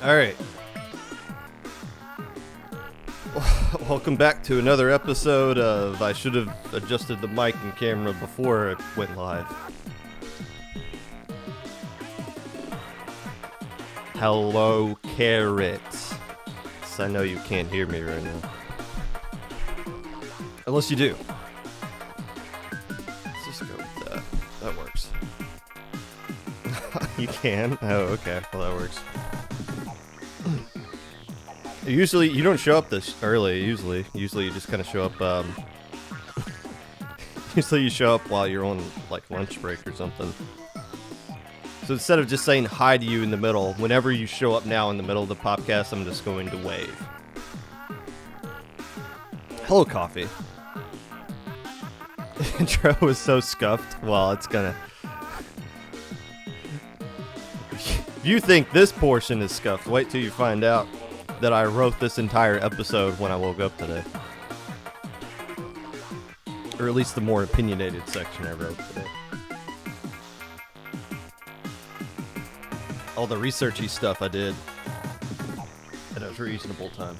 Alright. Welcome back to another episode of I should have adjusted the mic and camera before it went live. Hello, carrots. I know you can't hear me right now. Unless you do. Let's just go with that. That works. You can? Oh, okay. Well, that works. Usually, you don't show up this early, usually you just kind of show up, usually you show up while you're on, like, lunch break or something. So instead of just saying hi to you in the middle, whenever you show up now in the middle of the podcast, I'm just going to wave. Hello, coffee. The intro was so scuffed. Well, it's gonna... If you think this portion is scuffed, wait till you find out that I wrote this entire episode when I woke up today. Or at least the more opinionated section I wrote today. All the researchy stuff I did at a reasonable time.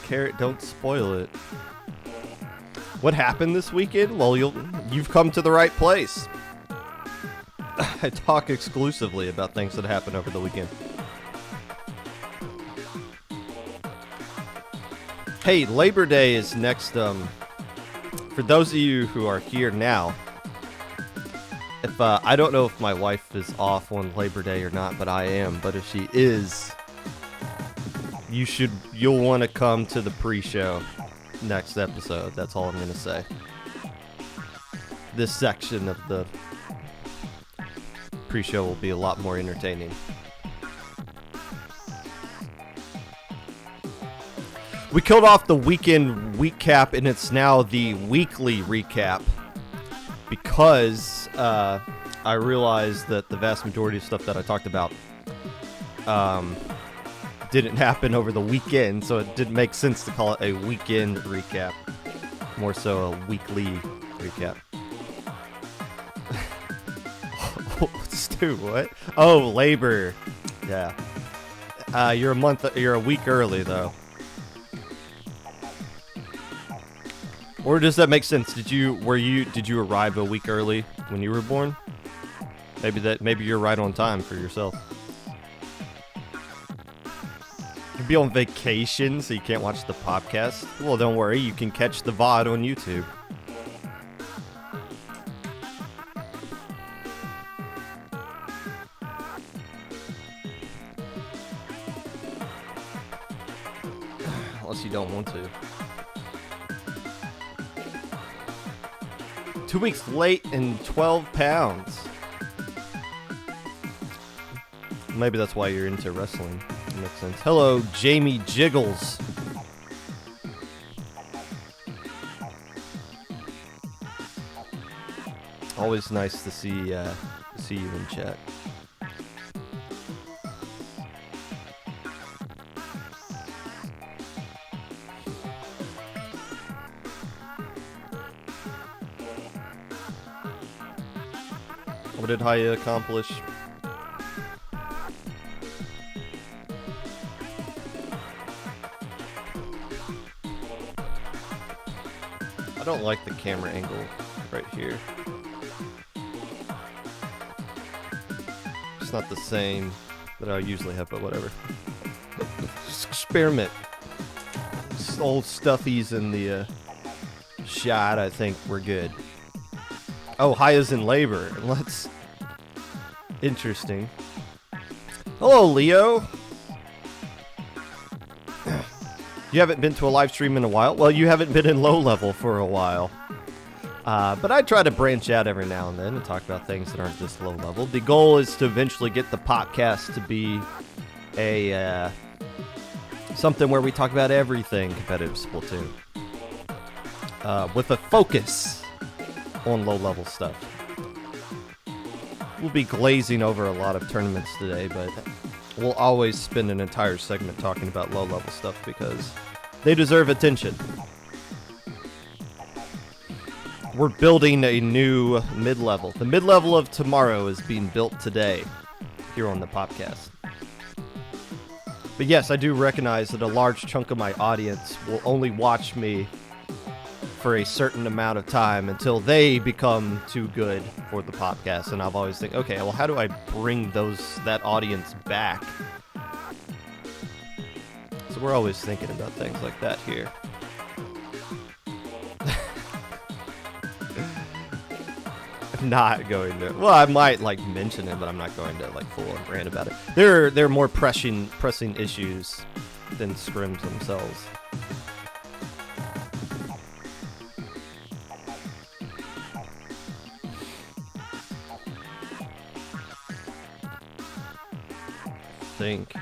Carrot, don't spoil it. What happened this weekend? Well, you've come to the right place. I talk exclusively about things that happened over the weekend. Hey, Labor Day is next. For those of you who are here now, if I don't know if my wife is off on Labor Day or not, but I am. But if she is, you'll want to come to the pre-show next episode. That's all I'm going to say. This section of the pre-show will be a lot more entertaining. We killed off the weekend recap, and it's now the weekly recap because I realized that the vast majority of stuff that I talked about didn't happen over the weekend, so it didn't make sense to call it a weekend recap. More so a weekly recap. Stu, what? Oh, labor. Yeah. You're a week early though. Or does that make sense? Did you arrive a week early when you were born? Maybe you're right on time for yourself. You'd be on vacation, so you can't watch the podcast. Well, don't worry, you can catch the VOD on YouTube. Unless you don't want to. 2 weeks late and 12 pounds. Maybe that's why you're into wrestling. That makes sense. Hello, Jamie Jiggles. Always nice to see you in chat. What did Haya accomplish? I don't like the camera angle right here. It's not the same that I usually have, but whatever. Just experiment. Just old stuffies in the shot, I think we're good. Oh, Haya's in labor. Interesting. Hello, Leo. You haven't been to a live stream in a while? Well, you haven't been in low level for a while. But I try to branch out every now and then and talk about things that aren't just low level. The goal is to eventually get the podcast to be a something where we talk about everything competitive Splatoon. With a focus on low level stuff. We'll be glazing over a lot of tournaments today, but we'll always spend an entire segment talking about low-level stuff because they deserve attention. We're building a new mid-level. The mid-level of tomorrow is being built today here on the Popcast. But yes, I do recognize that a large chunk of my audience will only watch me for a certain amount of time until they become too good for the podcast. And I've always think, okay, well, how do I bring that audience back? So we're always thinking about things like that here. I'm not going to. Well, I might mention it, but I'm not going to full on rant about it. There are more pressing issues than scrims themselves. Think.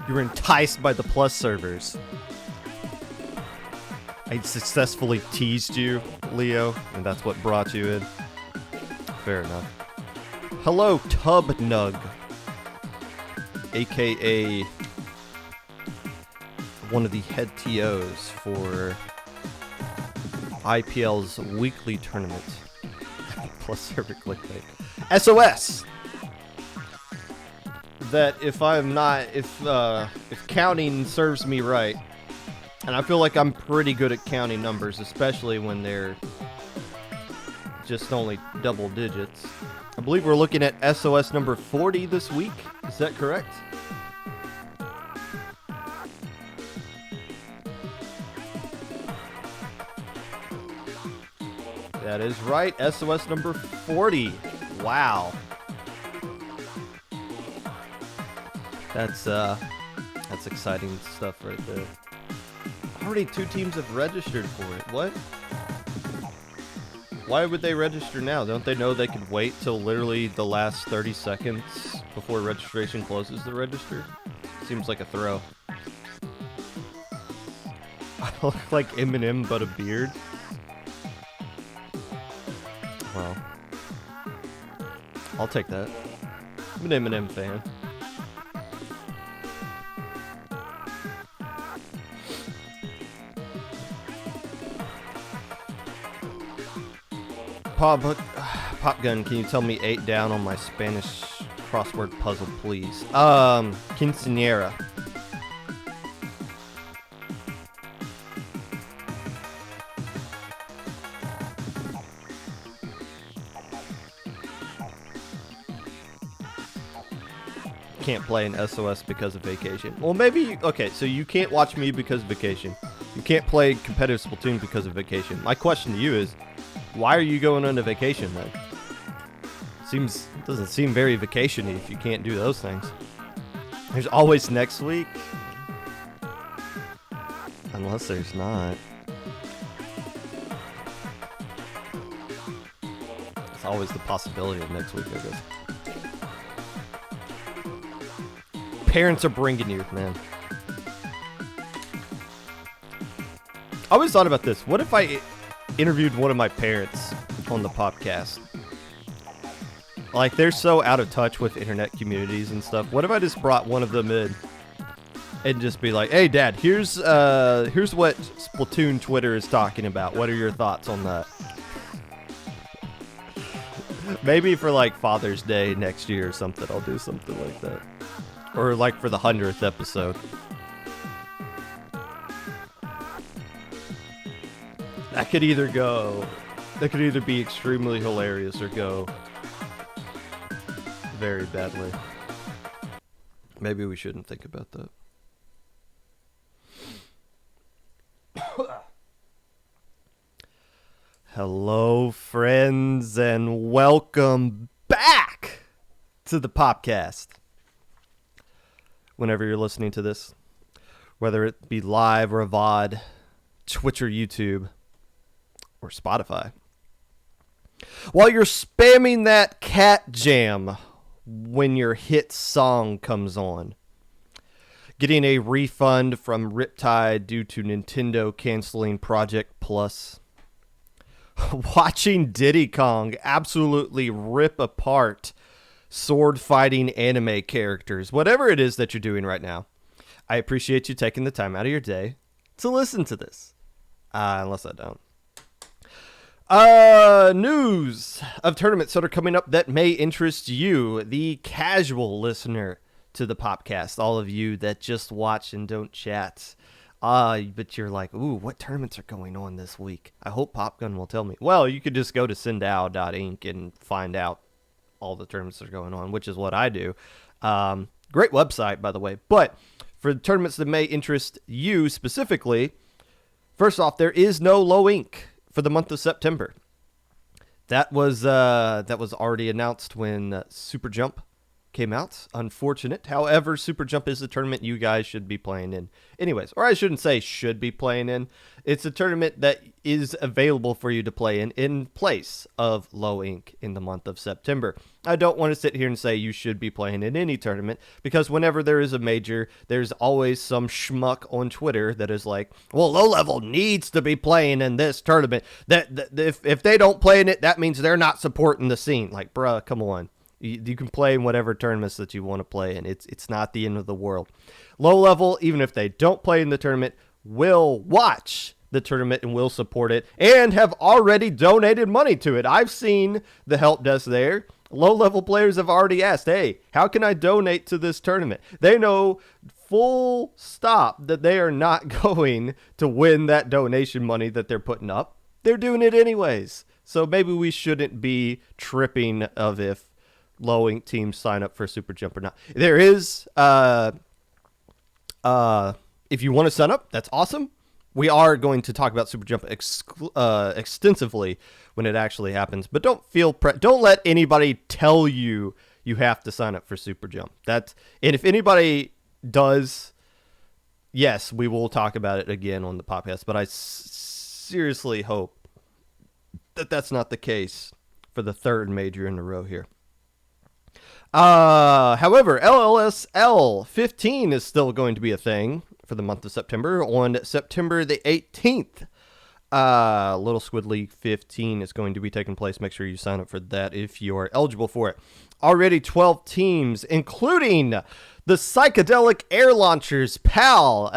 You were enticed by the Plus servers. I successfully teased you, Leo, and that's what brought you in. Fair enough. Hello, Tubnug, aka one of the head TOs for IPL's weekly tournament. Plus server clickbait. SOS! That if counting serves me right, and I feel like I'm pretty good at counting numbers, especially when they're just only double digits. I believe we're looking at SOS number 40 this week. Is that correct? That is right. SOS number 40. Wow. That's exciting stuff right there. Already 2 teams have registered for it. What? Why would they register now? Don't they know they could wait till literally the last 30 seconds before registration closes to register? Seems like a throw. I look like Eminem but a beard. Well, I'll take that. I'm an Eminem fan. Popgun, can you tell me 8 down on my Spanish crossword puzzle, please? Quinceañera. Can't play an SOS because of vacation. Well, maybe, okay, so you can't watch me because of vacation. You can't play competitive Splatoon because of vacation. My question to you is, why are you going on a vacation then? Doesn't seem very vacation-y if you can't do those things. There's always next week. Unless there's not. It's always the possibility of next week, I guess. Parents are bringing you, man. I always thought about this. What if I interviewed one of my parents on the podcast? Like, they're so out of touch with internet communities and stuff. What if I just brought one of them in and just be like, hey, Dad, here's what Splatoon Twitter is talking about. What are your thoughts on that? Maybe for like Father's Day next year or something, I'll do something like that. Or like for the 100th episode. That could either be extremely hilarious or go very badly. Maybe we shouldn't think about that. Hello, friends, and welcome back to the Popcast. Whenever you're listening to this, whether it be live or a VOD, Twitch or YouTube, or Spotify. While you're spamming that cat jam when your hit song comes on, getting a refund from Riptide due to Nintendo canceling Project Plus, watching Diddy Kong absolutely rip apart sword fighting anime characters, whatever it is that you're doing right now, I appreciate you taking the time out of your day to listen to this. Unless I don't. News of tournaments that are coming up that may interest you, the casual listener to the Popcast, all of you that just watch and don't chat. But you're like, ooh, what tournaments are going on this week? I hope Popgun will tell me. Well, you could just go to sindao.inc and find out all the tournaments that are going on, which is what I do. Great website, by the way. But for the tournaments that may interest you specifically, first off, there is no low ink for the month of September. That was already announced when Super Jump came out. Unfortunate. However, Super Jump is the tournament you guys should be playing in. Anyways, or I shouldn't say should be playing in. It's a tournament that is available for you to play in place of low ink in the month of September. I don't want to sit here and say you should be playing in any tournament, because whenever there is a major, there's always some schmuck on Twitter that is like, well, low level needs to be playing in this tournament. That if they don't play in it, that means they're not supporting the scene. Like, bruh, come on. You can play in whatever tournaments that you want to play in. It's not the end of the world. Low level, even if they don't play in the tournament, will watch the tournament and will support it and have already donated money to it. I've seen the help desk there. Low level players have already asked, hey, how can I donate to this tournament? They know full stop that they are not going to win that donation money that they're putting up. They're doing it anyways. So maybe we shouldn't be tripping of if low ink teams sign up for Super Jump or not. There is, if you want to sign up, that's awesome. We are going to talk about Super Jump extensively when it actually happens, but don't let anybody tell you you have to sign up for Super Jump. And if anybody does, yes, we will talk about it again on the podcast, but I seriously hope that that's not the case for the third major in a row here. However, LLSL 15 is still going to be a thing for the month of September. On September the 18th, Little Squid League 15 is going to be taking place. Make sure you sign up for that if you are eligible for it. Already 12 teams, including the Psychedelic Air Launchers, PAL,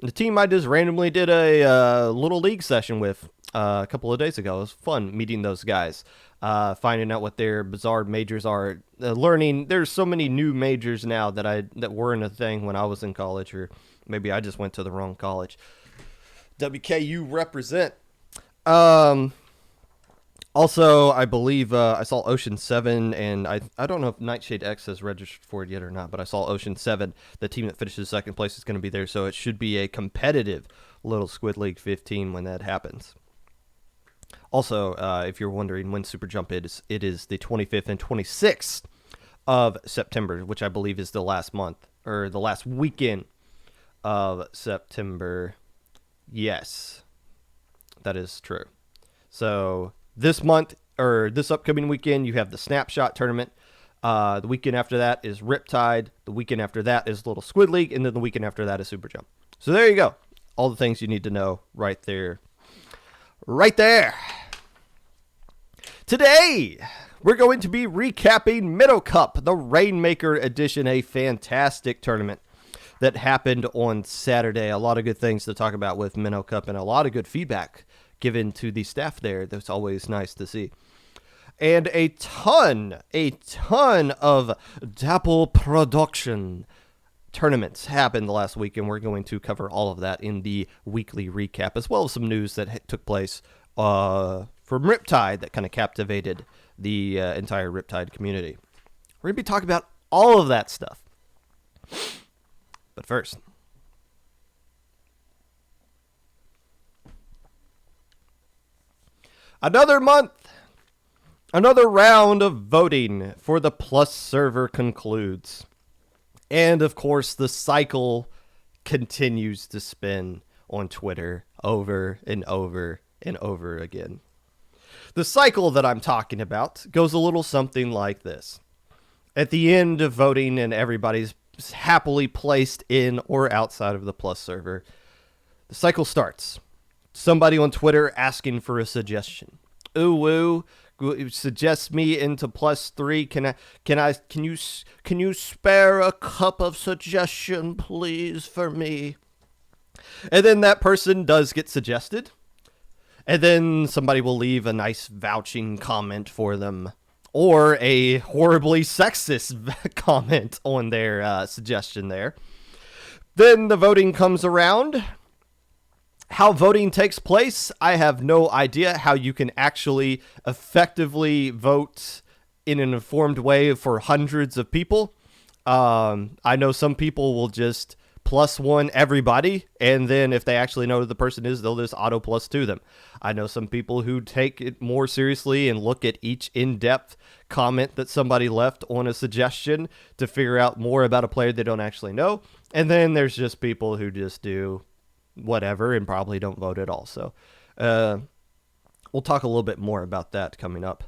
the team I just randomly did a Little League session with a couple of days ago. It was fun meeting those guys. Finding out what their bizarre majors are, learning. There's so many new majors now that weren't a thing when I was in college, or maybe I just went to the wrong college. WKU represent. Also, I believe I saw Ocean 7, and I don't know if Nightshade X has registered for it yet or not, but I saw Ocean 7. The team that finishes second place is going to be there, so it should be a competitive Little Squid League 15 when that happens. Also, if you're wondering when Super Jump is, it is the 25th and 26th of September, which I believe is the last month, or the last weekend of September. Yes, that is true. So this month, or this upcoming weekend, you have the Snapshot Tournament. The weekend after that is Riptide. The weekend after that is Little Squid League. And then the weekend after that is Super Jump. So there you go. All the things you need to know right there. Right there. Today, we're going to be recapping Minnow Cup, the Rainmaker Edition, a fantastic tournament that happened on Saturday. A lot of good things to talk about with Minnow Cup and a lot of good feedback given to the staff there. That's always nice to see. and a ton of Dapple production tournaments happened last week, and we're going to cover all of that in the weekly recap, as well as some news that took place from Riptide that kind of captivated the entire Riptide community. We're going to be talking about all of that stuff. But first, another month, another round of voting for the Plus server concludes. And of course, the cycle continues to spin on Twitter over and over and over again. The cycle that I'm talking about goes a little something like this. At the end of voting and everybody's happily placed in or outside of the Plus server, the cycle starts. Somebody on Twitter asking for a suggestion. Ooh, suggest me into +3. Can you spare a cup of suggestion, please, for me? And then that person does get suggested. And then somebody will leave a nice vouching comment for them, or a horribly sexist comment on their suggestion there. Then the voting comes around. How voting takes place, I have no idea how you can actually effectively vote in an informed way for hundreds of people. I know some people will just +1 everybody, and then if they actually know who the person is, they'll just auto +2 them. I know some people who take it more seriously and look at each in-depth comment that somebody left on a suggestion to figure out more about a player they don't actually know. And then there's just people who just do whatever and probably don't vote at all. So we'll talk a little bit more about that coming up.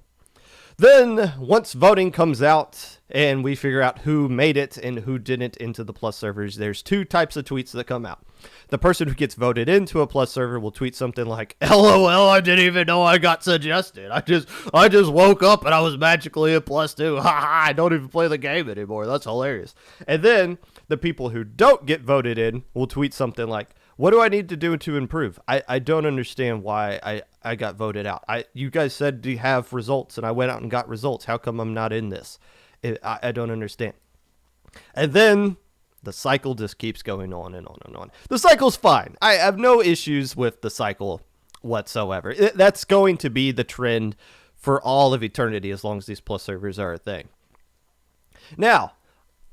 Then once voting comes out and we figure out who made it and who didn't into the Plus servers, there's two types of tweets that come out. The person who gets voted into a Plus server will tweet something like, LOL, I didn't even know I got suggested. I just woke up and I was magically a +2. Ha ha, I don't even play the game anymore. That's hilarious. And then the people who don't get voted in will tweet something like, what do I need to do to improve? I don't understand why I got voted out. You guys said to have results, and I went out and got results. How come I'm not in this? I don't understand. And then the cycle just keeps going on and on and on. The cycle's fine. I have no issues with the cycle whatsoever. That's going to be the trend for all of eternity as long as these Plus servers are a thing. Now,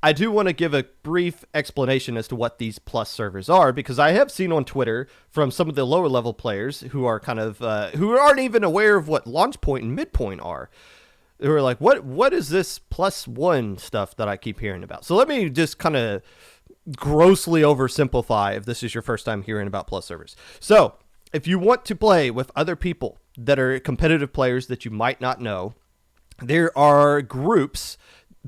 I do want to give a brief explanation as to what these Plus servers are, because I have seen on Twitter from some of the lower level players who are kind of who aren't even aware of what launch point and midpoint are. They were like, what is this +1 stuff that I keep hearing about? So let me just kind of grossly oversimplify if this is your first time hearing about Plus servers. So if you want to play with other people that are competitive players that you might not know, there are groups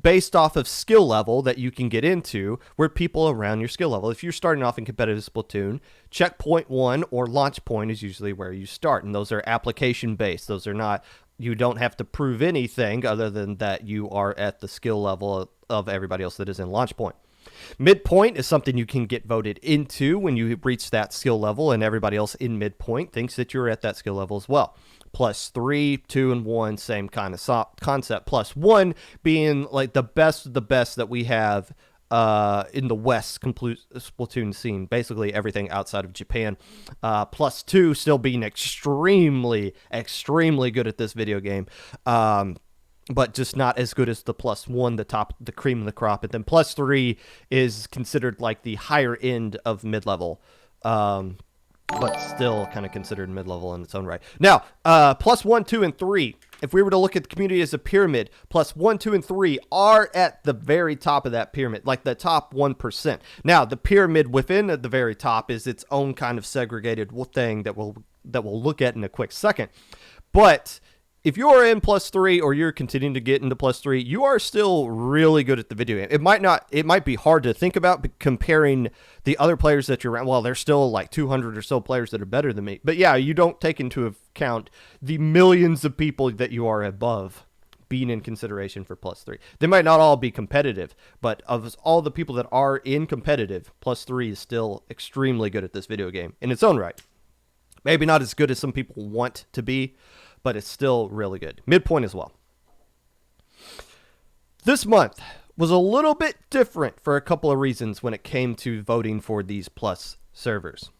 based off of skill level that you can get into where people around your skill level. If you're starting off in competitive Splatoon, checkpoint 1 or launch point is usually where you start. And those are application based. Those are not, you don't have to prove anything other than that you are at the skill level of everybody else that is in launch point. Midpoint is something you can get voted into when you reach that skill level, and everybody else in midpoint thinks that you're at that skill level as well. +3, 2, and 1, same kind of concept. +1 being like the best of the best that we have in the West Splatoon scene, basically everything outside of Japan. +2 still being extremely good at this video game. But just not as good as the +1, the cream of the crop. And then +3 is considered like the higher end of mid-level, but still kind of considered mid-level in its own right. Now, +1, 2, and 3, if we were to look at the community as a pyramid, +1, 2, and 3 are at the very top of that pyramid, like the top 1%. Now, the pyramid within the very top is its own kind of segregated thing that we'll look at in a quick second. But if you're in +3 or you're continuing to get into +3, you are still really good at the video game. It might be hard to think about comparing the other players that you're around. Well, there's still like 200 or so players that are better than me. But yeah, you don't take into account the millions of people that you are above being in consideration for +3. They might not all be competitive, but of all the people that are in competitive, +3 is still extremely good at this video game in its own right. Maybe not as good as some people want to be, but it's still really good. Midpoint as well. This month was a little bit different for a couple of reasons when it came to voting for these Plus servers.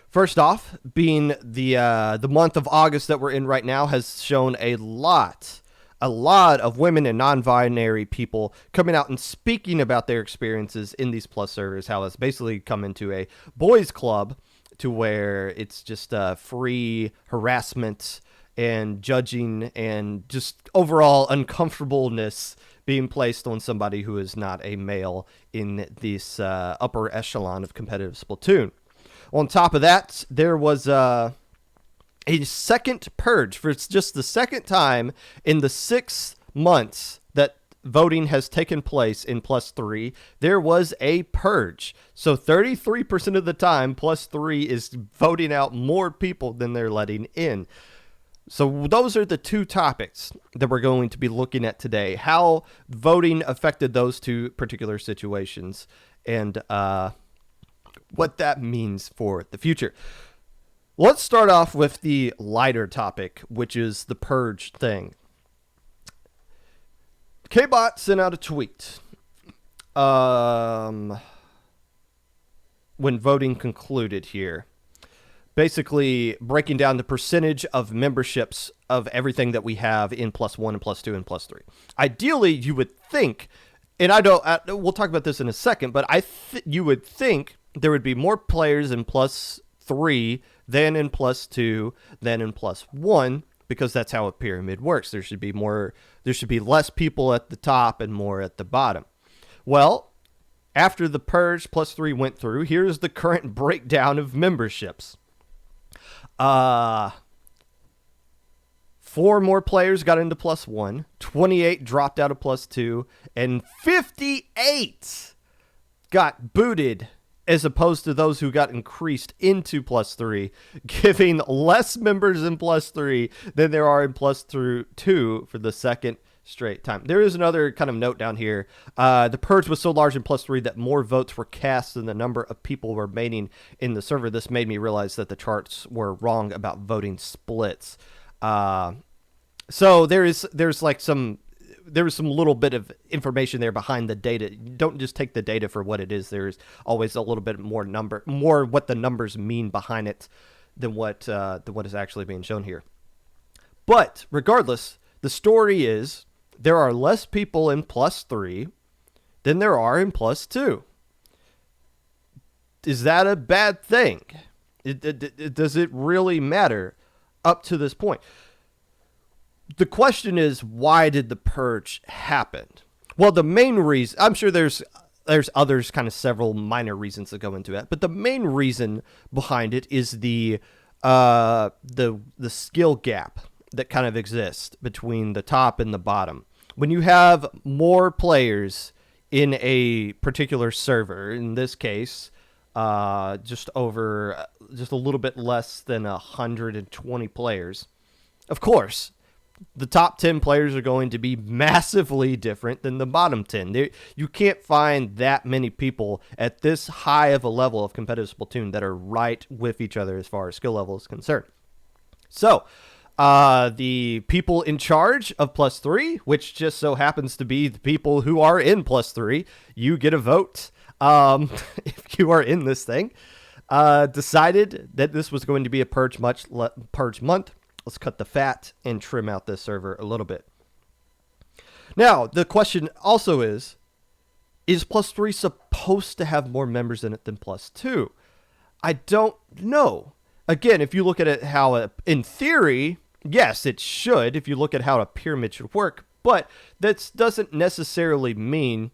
First off, being the month of August that we're in right now has shown a lot of women and non-binary people coming out and speaking about their experiences in these Plus servers, how it's basically come into a boys club to where it's just free harassment and judging and just overall uncomfortableness being placed on somebody who is not a male in this upper echelon of competitive Splatoon. On top of that, there was a second purge for just the second time in the 6 months that voting has taken place in Plus 3. There was a purge. So 33% of the time, Plus 3 is voting out more people than they're letting in. So those are the two topics that we're going to be looking at today. How voting affected those two particular situations and what that means for the future. Let's start off with the lighter topic, which is the purge thing. K-Bot sent out a tweet when voting concluded here, basically breaking down the percentage of memberships of everything that we have in Plus 1 and Plus 2 and Plus 3. Ideally, you would think, and we'll talk about this in a second, but you would think there would be more players in Plus 3 than in Plus 2 than in Plus 1, because that's how a pyramid works. There should be less people at the top and more at the bottom. Well, after the purge Plus 3 went through, here's the current breakdown of memberships. 4 more players got into Plus 1, 28 dropped out of Plus 2, and 58 got booted, as opposed to those who got increased into Plus 3, giving less members in Plus 3 than there are in Plus 2 for the second straight time. There is another kind of note down here. The purge was so large in Plus 3 that more votes were cast than the number of people remaining in the server. This made me realize that the charts were wrong about voting splits. So there's some little bit of information there behind the data. Don't just take the data for what it is. There's always a little bit more what the numbers mean behind it than what is actually being shown here. But regardless, the story is there are less people in Plus 3 than there are in Plus 2. Is that a bad thing? Does it really matter up to this point? The question is, why did the purge happen? Well, the main reason, I'm sure there's others, kind of several minor reasons that go into it, but the main reason behind it is the skill gap that kind of exists between the top and the bottom. When you have more players in a particular server, in this case, just a little bit less than 120 players, of course, the top 10 players are going to be massively different than the bottom 10. You can't find that many people at this high of a level of competitive Splatoon that are right with each other as far as skill level is concerned. So, the people in charge of Plus 3, which just so happens to be the people who are in Plus 3, you get a vote if you are in this thing, decided that this was going to be a purge month. Let's cut the fat and trim out this server a little bit. Now, the question also is Plus 3 supposed to have more members in it than Plus 2? I don't know. Again, if you look at it in theory, yes, it should, if you look at how a pyramid should work, but that doesn't necessarily mean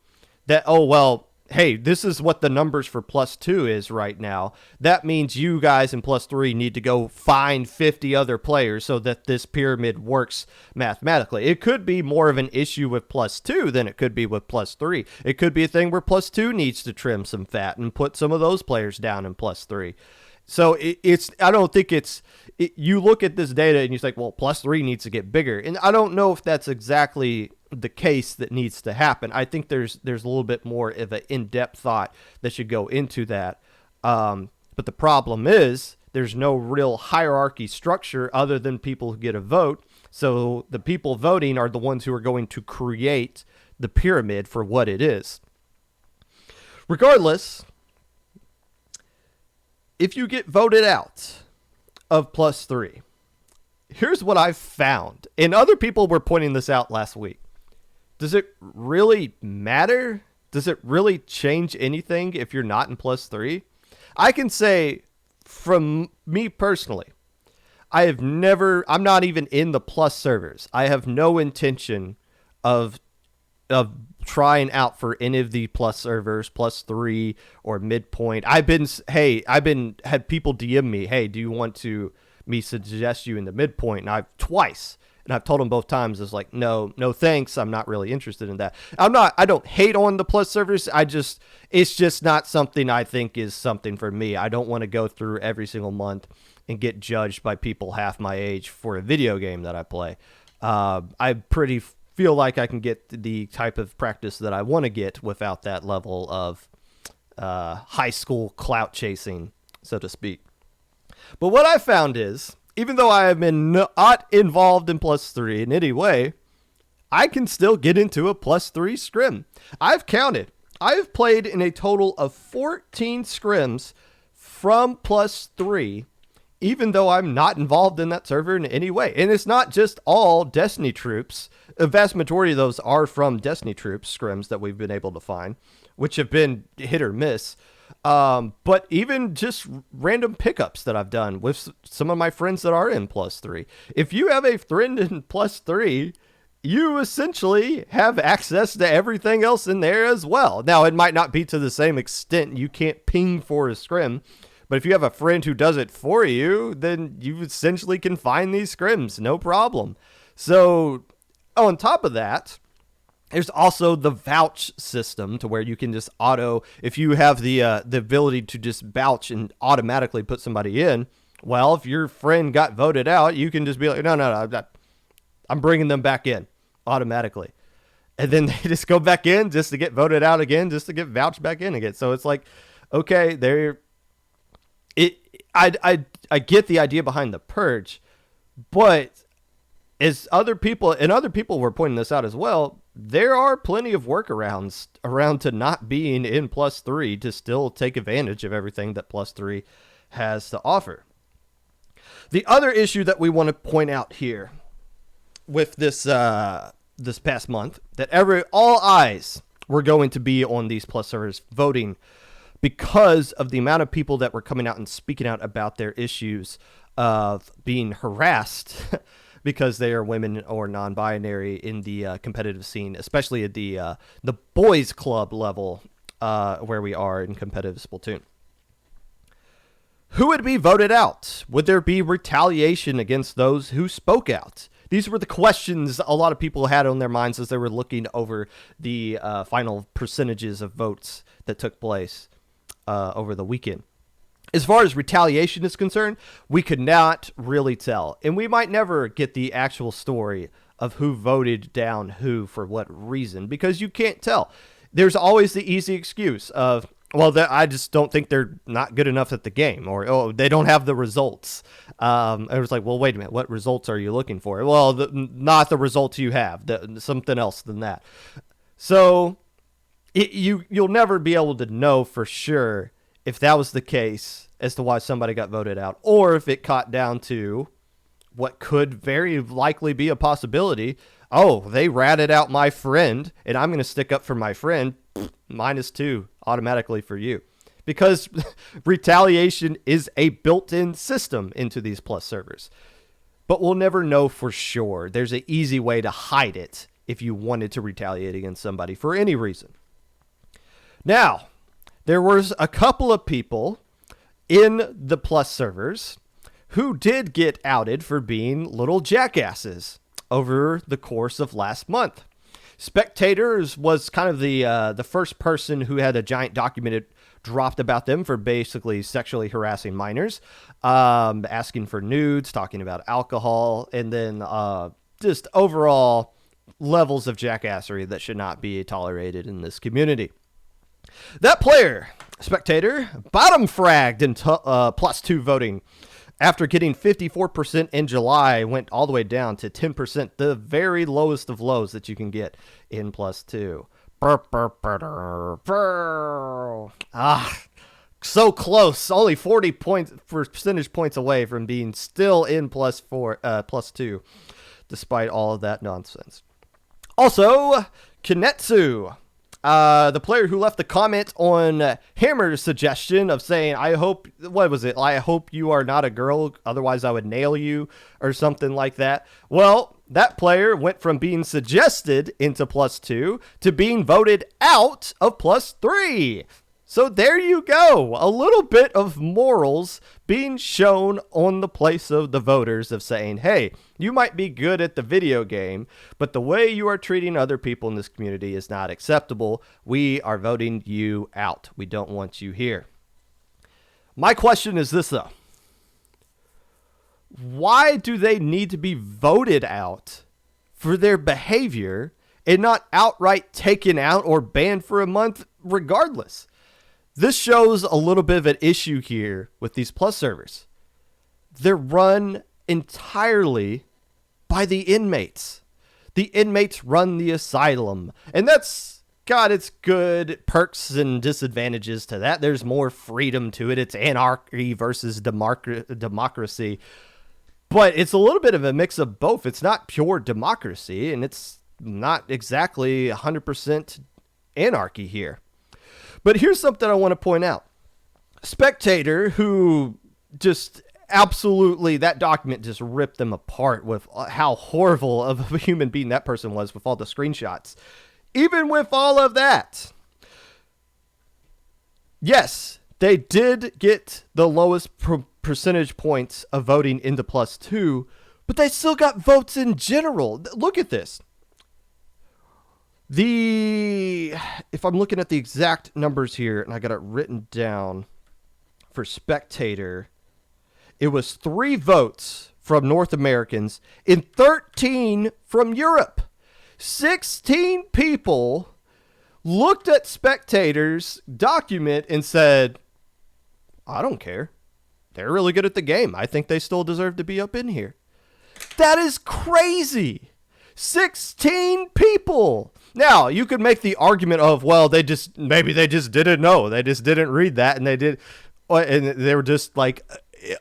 that, oh, well, hey, this is what the numbers for Plus 2 is right now. That means you guys in Plus 3 need to go find 50 other players so that this pyramid works mathematically. It could be more of an issue with Plus 2 than it could be with Plus 3. It could be a thing where Plus 2 needs to trim some fat and put some of those players down in Plus 3. So I don't think you look at this data and you think, well, Plus 3 needs to get bigger. And I don't know if that's exactly the case that needs to happen. I think there's a little bit more of an in-depth thought that should go into that. But the problem is there's no real hierarchy structure other than people who get a vote. So the people voting are the ones who are going to create the pyramid for what it is. Regardless, if you get voted out of +3, here's what I've found. And other people were pointing this out last week. Does it really matter? Does it really change anything if you're not in +3? I can say from me personally, I'm not even in the plus servers. I have no intention of trying out for any of the plus servers, +3 or midpoint. Had people DM me, hey, do you want me suggest you in the midpoint? And I've told them both times, it's like, no thanks. I'm not really interested in that. I don't hate on the plus servers. It's just not something I think is something for me. I don't want to go through every single month and get judged by people half my age for a video game that I play. I feel like I can get the type of practice that I want to get without that level of high school clout chasing, so to speak. But what I found is, even though I have been not involved in +3 in any way, I can still get into a +3 scrim. I've counted. I've played in a total of 14 scrims from +3, even though I'm not involved in that server in any way. And it's not just all Destiny troops. A vast majority of those are from Destiny troops, scrims that we've been able to find, which have been hit or miss. But even just random pickups that I've done with some of my friends that are in +3. If you have a friend in +3, you essentially have access to everything else in there as well. Now, it might not be to the same extent. You can't ping for a scrim, but if you have a friend who does it for you, then you essentially can find these scrims, no problem. So on top of that, there's also the vouch system to where you can just if you have the ability to just vouch and automatically put somebody in. Well, if your friend got voted out, you can just be like, no, I'm bringing them back in automatically. And then they just go back in just to get voted out again, just to get vouched back in again. So it's like, okay, I get the idea behind the purge, but as other people were pointing this out as well, there are plenty of workarounds around to not being in +3 to still take advantage of everything that +3 has to offer. The other issue that we want to point out here with this past month, that all eyes were going to be on these plus servers voting because of the amount of people that were coming out and speaking out about their issues of being harassed because they are women or non-binary in the competitive scene, especially at the boys club level where we are in competitive Splatoon. Who would be voted out? Would there be retaliation against those who spoke out? These were the questions a lot of people had on their minds as they were looking over the final percentages of votes that took place over the weekend. As far as retaliation is concerned, we could not really tell. And we might never get the actual story of who voted down who for what reason, because you can't tell. There's always the easy excuse of, well, I just don't think they're not good enough at the game, or, oh, they don't have the results. It was like, well, wait a minute, what results are you looking for? Well, not the results you have, something else than that. So you'll never be able to know for sure if that was the case as to why somebody got voted out, or if it caught down to what could very likely be a possibility. Oh, they ratted out my friend, and I'm going to stick up for my friend. -2 automatically for you, because retaliation is a built-in system into these plus servers. But we'll never know for sure. There's an easy way to hide it if you wanted to retaliate against somebody for any reason. Now, there was a couple of people in the plus servers who did get outed for being little jackasses over the course of last month. Spectators was kind of the first person who had a giant document dropped about them for basically sexually harassing minors, asking for nudes, talking about alcohol, and then just overall levels of jackassery that should not be tolerated in this community. That player, Spectator, bottom fragged in +2 voting after getting 54% in July, went all the way down to 10%, the very lowest of lows that you can get in +2. So close. Only 40 percentage points away from being still in +2, despite all of that nonsense. Also, Kinetsu, the player who left the comment on Hammer's suggestion of saying, I hope you are not a girl, otherwise I would nail you, or something like that. Well, that player went from being suggested into +2 to being voted out of +3. So there you go. A little bit of morals being shown on the place of the voters of saying, hey, you might be good at the video game, but the way you are treating other people in this community is not acceptable. We are voting you out. We don't want you here. My question is this, though. Why do they need to be voted out for their behavior and not outright taken out or banned for a month regardless? This shows a little bit of an issue here with these Plus servers. They're run entirely by the inmates. The inmates run the asylum. And that's, God, it's good perks and disadvantages to that. There's more freedom to it. It's anarchy versus democracy. But it's a little bit of a mix of both. It's not pure democracy, and it's not exactly 100% anarchy here. But here's something I want to point out. Spectator, who just absolutely, that document just ripped them apart with how horrible of a human being that person was with all the screenshots. Even with all of that, yes, they did get the lowest percentage points of voting into +2, but they still got votes in general. Look at this. If I'm looking at the exact numbers here, and I got it written down for Spectator, it was 3 votes from North Americans and 13 from Europe. 16 people looked at Spectator's document and said, I don't care. They're really good at the game. I think they still deserve to be up in here. That is crazy. 16 people. Now, you could make the argument of, well, maybe they just didn't know. They just didn't read that, and they were just like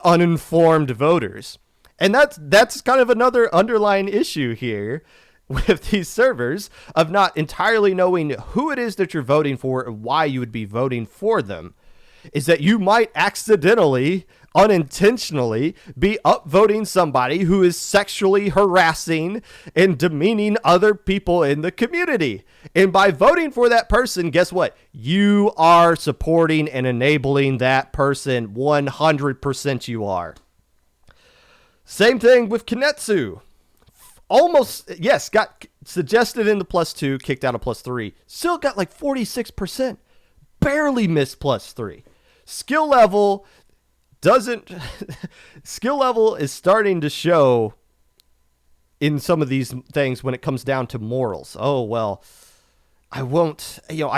uninformed voters. And that's kind of another underlying issue here with these servers of not entirely knowing who it is that you're voting for and why you would be voting for them, is that you might accidentally, unintentionally be upvoting somebody who is sexually harassing and demeaning other people in the community. And by voting for that person, guess what? You are supporting and enabling that person. 100% you are. Same thing with Kinetsu. Almost, yes, got suggested in the +2, kicked out of +3. Still got like 46%. Barely missed +3. Skill level is starting to show in some of these things when it comes down to morals. Oh, well, I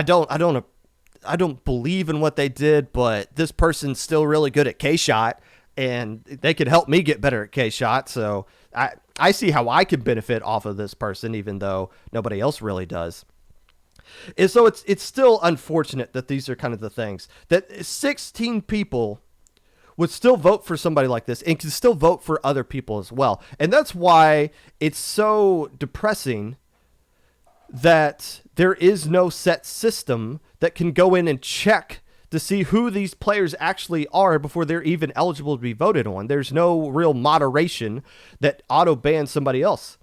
don't believe in what they did, but this person's still really good at K-Shot and they could help me get better at K-Shot. So I see how I can benefit off of this person, even though nobody else really does. And so it's still unfortunate that these are kind of the things that 16 people would still vote for somebody like this and can still vote for other people as well. And that's why it's so depressing that there is no set system that can go in and check to see who these players actually are before they're even eligible to be voted on. There's no real moderation that auto bans somebody else.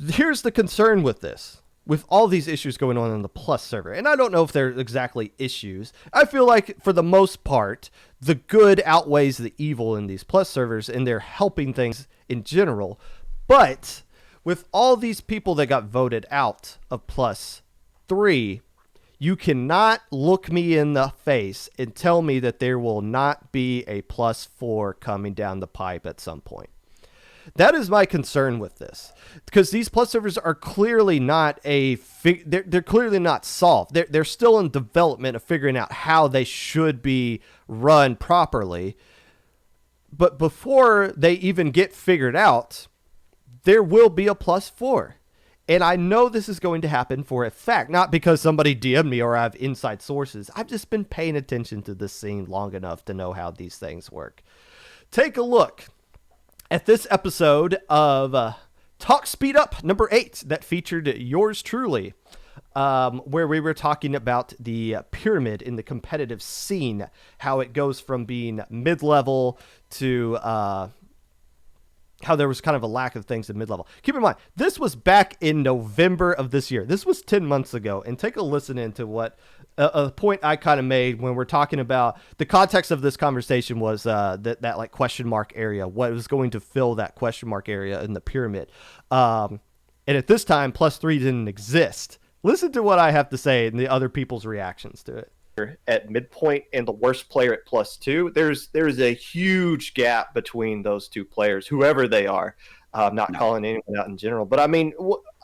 Here's the concern with this, with all these issues going on in the Plus server. And I don't know if they're exactly issues. I feel like for the most part, the good outweighs the evil in these Plus servers, and they're helping things in general. But with all these people that got voted out of +3, you cannot look me in the face and tell me that there will not be a +4 coming down the pipe at some point. That is my concern with this, because these plus servers are clearly not they're clearly not solved. They're still in development of figuring out how they should be run properly. But before they even get figured out, there will be a +4. And I know this is going to happen for a fact, not because somebody DM'd me or I have inside sources. I've just been paying attention to this scene long enough to know how these things work. Take a look at this episode of Talk Speed Up number 8 that featured yours truly, where we were talking about the pyramid in the competitive scene, how it goes from being mid-level to how there was kind of a lack of things in mid-level. Keep in mind, this was back in November of this year. This was 10 months ago. And take a listen into what a point I kind of made when we're talking about the context of this conversation was that like question mark area, what was going to fill that question mark area in the pyramid. And at this time, +3 didn't exist. Listen to what I have to say and the other people's reactions to it. At midpoint and the worst player at +2, there's a huge gap between those two players, whoever they are. I'm not calling anyone out in general, but I mean,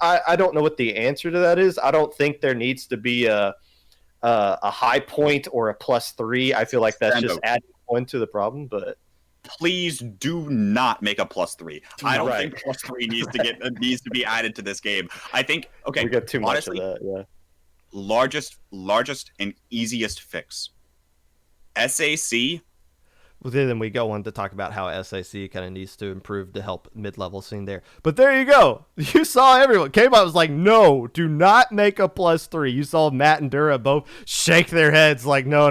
I don't know what the answer to that is. I don't think there needs to be a high point or a +3. I feel like that's just adding one to the problem, but please do not make a +3. I don't think +3 needs to be added to this game. I think we got too much of that. Yeah. Largest and easiest fix. SAC. Well, then we go on to talk about how SAC kind of needs to improve to help mid-level scene there. But there you go. You saw everyone. K-Bot was like, no, do not make a +3. You saw Matt and Dura both shake their heads like, no,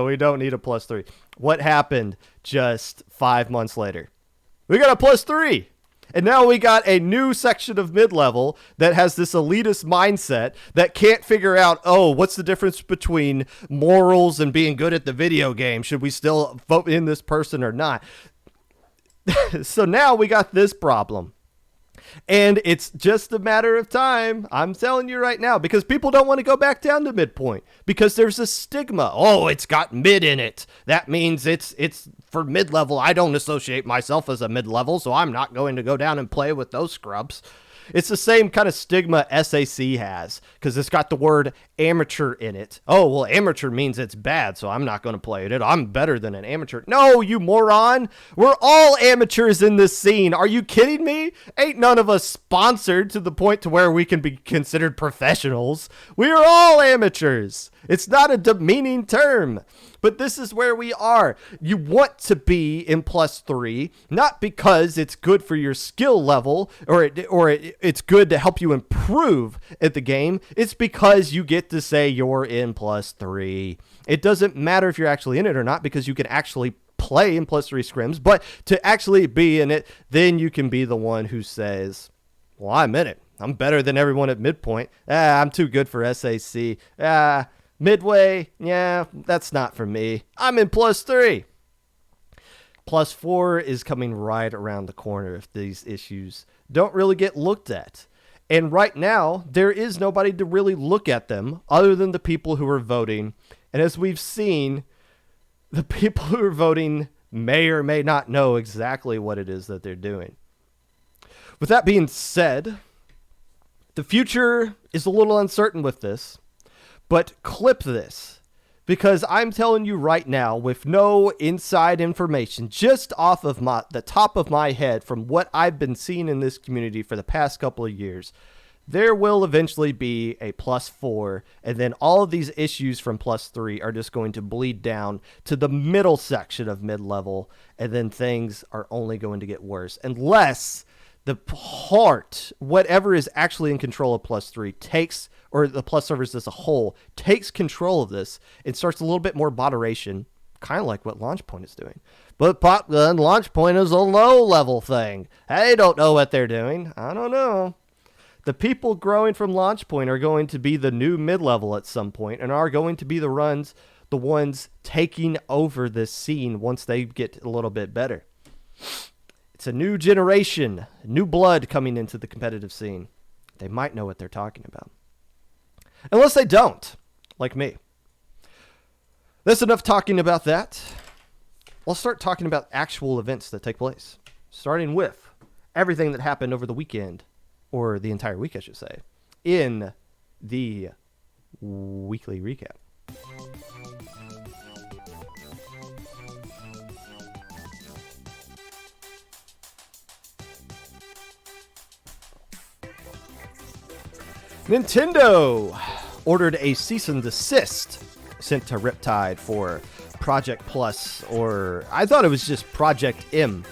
we don't need a +3. What happened just 5 months later? We got a +3. And now we got a new section of mid-level that has this elitist mindset that can't figure out, what's the difference between morals and being good at the video game? Should we still vote in this person or not? So now we got this problem. And it's just a matter of time, I'm telling you right now, because people don't want to go back down to midpoint because there's a stigma. Oh, it's got mid in it. That means it's for mid-level. I don't associate myself as a mid-level, so I'm not going to go down and play with those scrubs. It's the same kind of stigma SAC has because it's got the word amateur in it. Oh, well, amateur means it's bad, so I'm not going to play it. I'm better than an amateur. No, you moron. We're all amateurs in this scene. Are you kidding me? Ain't none of us sponsored to the point to where we can be considered professionals. We are all amateurs. It's not a demeaning term. But this is where we are. You want to be in +3, not because it's good for your skill level or it's good to help you improve at the game. It's because you get to say you're in +3. It doesn't matter if you're actually in it or not because you can actually play in +3 scrims. But to actually be in it, then you can be the one who says, well, I'm in it. I'm better than everyone at midpoint. I'm too good for SAC. Midway, yeah, that's not for me. I'm in +3. +4 is coming right around the corner if these issues don't really get looked at. And right now, there is nobody to really look at them other than the people who are voting. And as we've seen, the people who are voting may or may not know exactly what it is that they're doing. With that being said, the future is a little uncertain with this. But clip this, because I'm telling you right now, with no inside information, just off of the top of my head from what I've been seeing in this community for the past couple of years, there will eventually be a +4, and then all of these issues from +3 are just going to bleed down to the middle section of mid-level, and then things are only going to get worse, unless the heart, whatever is actually in control of +3, takes, or the plus servers as a whole, takes control of this and starts a little bit more moderation, kind of like what Launchpoint is doing. But Launchpoint is a low-level thing. They don't know what they're doing. I don't know. The people growing from Launchpoint are going to be the new mid-level at some point and are going to be the ones taking over this scene once they get a little bit better. It's a new generation, new blood coming into the competitive scene. They might know what they're talking about. Unless they don't, like me. That's enough talking about that. Let's start talking about actual events that take place. Starting with everything that happened over the weekend, or the entire week, I should say, in the weekly recap. Nintendo ordered a cease and desist sent to Riptide for Project Plus, or I thought it was just Project M,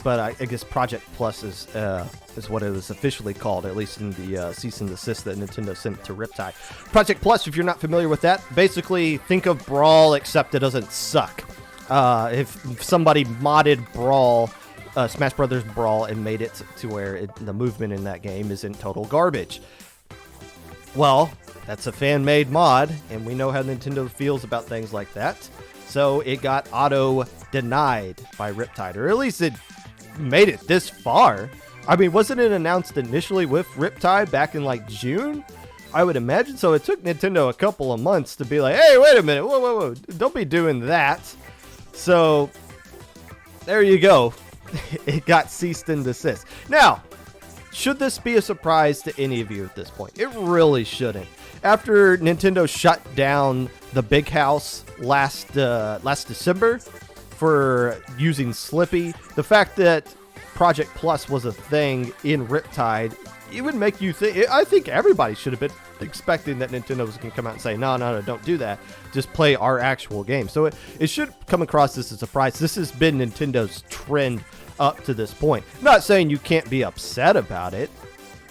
but I guess Project Plus is what it was officially called, at least in the cease and desist that Nintendo sent to Riptide. Project Plus, if you're not familiar with that, basically think of Brawl except it doesn't suck. If somebody modded Brawl, Smash Brothers Brawl, and made it to where the movement in that game isn't total garbage. Well, that's a fan-made mod, and we know how Nintendo feels about things like that. So it got auto-denied by Riptide, or at least it made it this far. I mean, wasn't it announced initially with Riptide back in, like, June? I would imagine. So it took Nintendo a couple of months to be like, hey, wait a minute, whoa, don't be doing that. So there you go. It got ceased and desist. Now, should this be a surprise to any of you at this point? It really shouldn't. After Nintendo shut down the Big House last December for using Slippy, the fact that Project Plus was a thing in Riptide, it would make you think. I think everybody should have been expecting that Nintendo was going to come out and say, no, don't do that. Just play our actual game. So it should come across as a surprise. This has been Nintendo's trend up to this point. Not saying you can't be upset about it,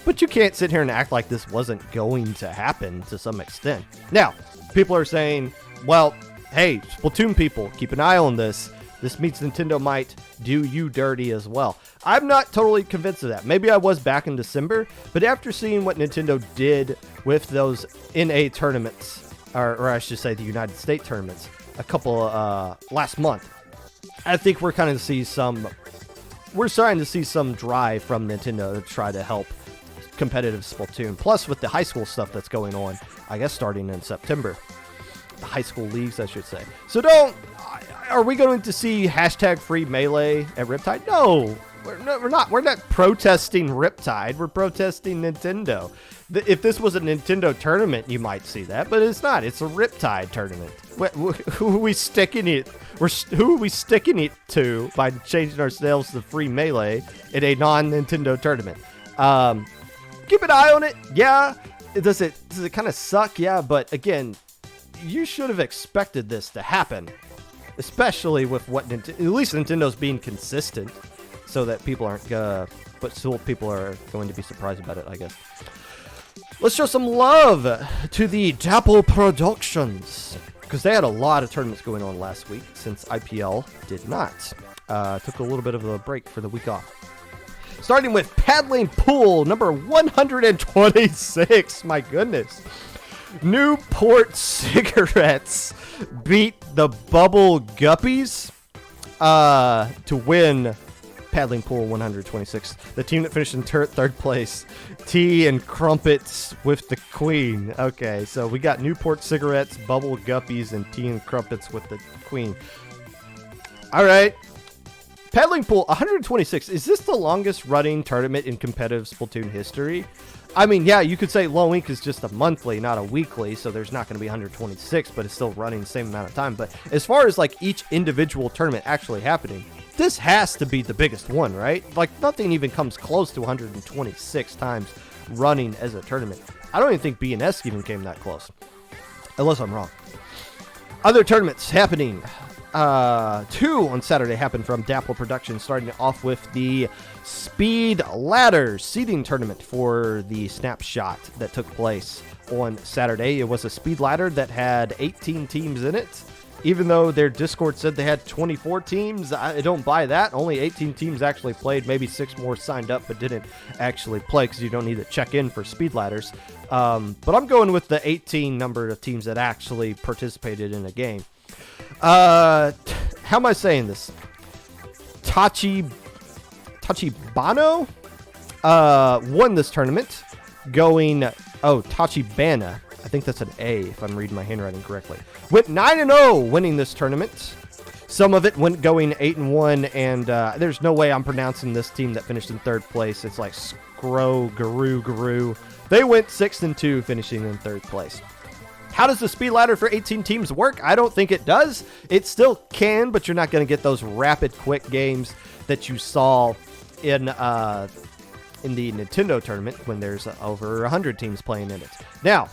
but you can't sit here and act like this wasn't going to happen to some extent. Now, people are saying, well, hey, Splatoon people, keep an eye on this. This means Nintendo might do you dirty as well. I'm not totally convinced of that. Maybe I was back in December, but after seeing what Nintendo did with those NA tournaments, or I should say the United States tournaments, a couple last month, I think we're starting to see some drive from Nintendo to try to help competitive Splatoon. Plus, with the high school stuff that's going on, I guess starting in September. The high school leagues, I should say. So are we going to see hashtag free Melee at Riptide? No, we're not. We're not protesting Riptide. We're protesting Nintendo. If this was a Nintendo tournament, you might see that, but it's not. It's a Riptide tournament. Who are we sticking it? Who are we sticking it to by changing ourselves to free Melee in a non-Nintendo tournament? Keep an eye on it. Yeah. Does it kind of suck? Yeah, but again, you should have expected this to happen, especially with what at least Nintendo's being consistent, so that people aren't but still people are going to be surprised about it, I guess. Let's show some love to the Dapple Productions, because they had a lot of tournaments going on last week since IPL did not. Took a little bit of a break for the week off. Starting with Paddling Pool, number 126. My goodness. Newport Cigarettes beat the Bubble Guppies to win Paddling Pool 126. The team that finished in third place, Tea and Crumpets with the Queen. Okay, so we got Newport Cigarettes, Bubble Guppies, and Tea and Crumpets with the Queen. All right. Paddling Pool 126. Is this the longest running tournament in competitive Splatoon history? I mean, yeah, you could say Low Ink is just a monthly, not a weekly, so there's not going to be 126, but it's still running the same amount of time. But as far as like each individual tournament actually happening, this has to be the biggest one, right? Like nothing even comes close to 126 times running as a tournament. I don't even think BNS even came that close, unless I'm wrong. Other tournaments happening. 2 on Saturday happened from Dapple Productions, starting off with the Speed Ladder seeding tournament for the Snapshot that took place on Saturday. It was a Speed Ladder that had 18 teams in it. Even though their Discord said they had 24 teams, I don't buy that. Only 18 teams actually played. Maybe 6 more signed up but didn't actually play because you don't need to check in for Speed Ladders. But I'm going with the 18 number of teams that actually participated in a game. How am I saying this? Tachibana won this tournament, going Tachibana. I think that's an A if I'm reading my handwriting correctly. Went 9-0 winning this tournament. Some of it went going 8-1, and there's no way I'm pronouncing this team that finished in third place. It's like Guru. They went 6-2, finishing in third place. How does the speed ladder for 18 teams work? I don't think it does. It still can, but you're not going to get those rapid, quick games that you saw in the Nintendo tournament when there's over 100 teams playing in it. Now,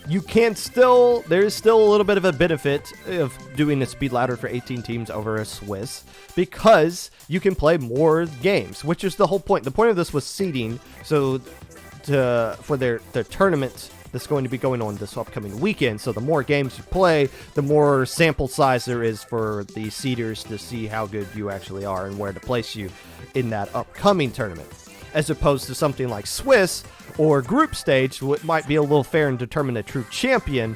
there is still a little bit of a benefit of doing a speed ladder for 18 teams over a Swiss, because you can play more games, which is the whole point. The point of this was seeding, so for their tournament that's going to be going on this upcoming weekend. So the more games you play, the more sample size there is for the seeders to see how good you actually are and where to place you in that upcoming tournament. As opposed to something like Swiss or group stage, what might be a little fair and determine a true champion,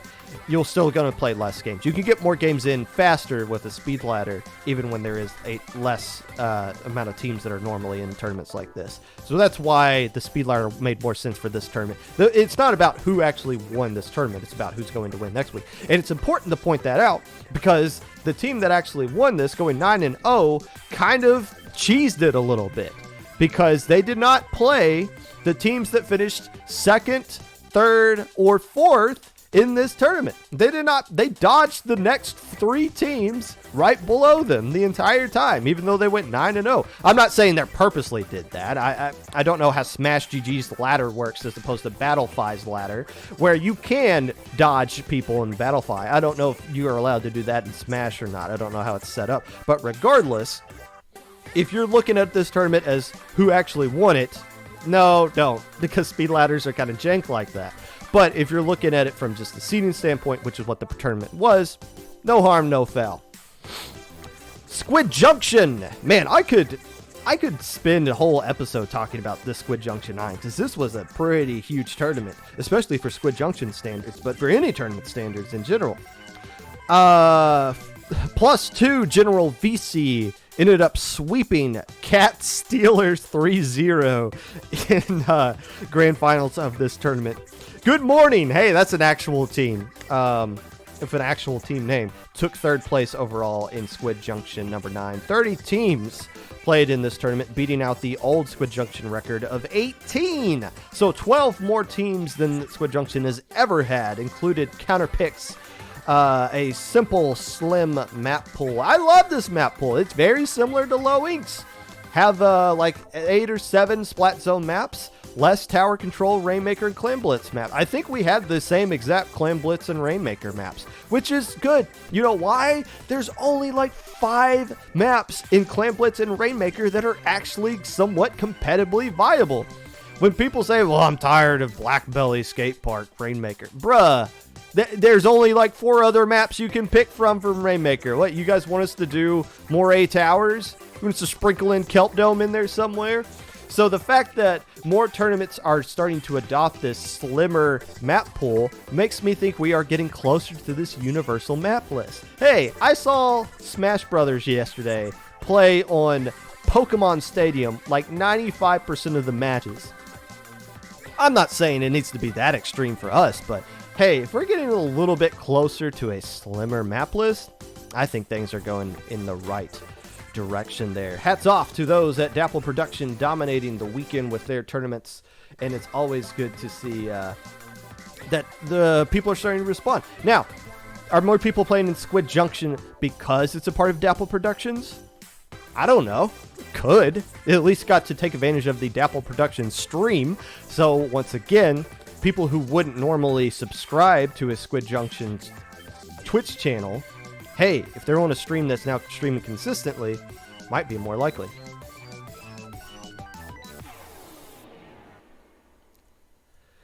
you're still going to play less games. You can get more games in faster with a speed ladder, even when there is a less amount of teams that are normally in tournaments like this. So that's why the speed ladder made more sense for this tournament. It's not about who actually won this tournament. It's about who's going to win next week. And it's important to point that out, because the team that actually won this, going 9-0, kind of cheesed it a little bit, because they did not play the teams that finished second, third, or fourth in this tournament. They dodged the next three teams right below them the entire time, even though they went 9-0. I'm not saying they purposely did that. I don't know how Smash GG's ladder works as opposed to Battlefy's ladder, where you can dodge people in Battlefy. I don't know if you are allowed to do that in Smash or not. I don't know how it's set up. But regardless, if you're looking at this tournament as who actually won it, no, don't, because speed ladders are kind of jank like that. But if you're looking at it from just the seeding standpoint, which is what the tournament was, no harm, no foul. Squid Junction. Man, I could spend a whole episode talking about this Squid Junction 9, because this was a pretty huge tournament, especially for Squid Junction standards, but for any tournament standards in general. +2 General VC ended up sweeping Cat Steelers 3-0 in grand finals of this tournament. Good morning. Hey, that's an actual team. If an actual team name. Took third place overall in Squid Junction number 9. 30 teams played in this tournament, beating out the old Squid Junction record of 18. So 12 more teams than Squid Junction has ever had, included counter picks, a simple, slim map pool. I love this map pool. It's very similar to Low Inks. Have like 8 or 7 Splat Zone maps, less Tower Control, Rainmaker, and Clan Blitz map. I think we had the same exact Clan Blitz and Rainmaker maps, which is good. You know why? There's only like 5 maps in Clan Blitz and Rainmaker that are actually somewhat competitively viable. When people say, well, I'm tired of Black Belly Skate Park, Rainmaker. Bruh. There's only like 4 other maps you can pick from Rainmaker. What, you guys want us to do more A Towers? You want us to sprinkle in Kelp Dome in there somewhere? So the fact that more tournaments are starting to adopt this slimmer map pool makes me think we are getting closer to this universal map list. Hey, I saw Smash Brothers yesterday play on Pokemon Stadium like 95% of the matches. I'm not saying it needs to be that extreme for us, but hey, if we're getting a little bit closer to a slimmer map list, I think things are going in the right direction there. Hats off to those at Dapple Production dominating the weekend with their tournaments, and it's always good to see that the people are starting to respond. Now, are more people playing in Squid Junction because it's a part of Dapple Productions? I don't know. Could. It at least got to take advantage of the Dapple Productions stream. So once again, people who wouldn't normally subscribe to a Squid Junction's Twitch channel, hey, if they're on a stream that's now streaming consistently, might be more likely.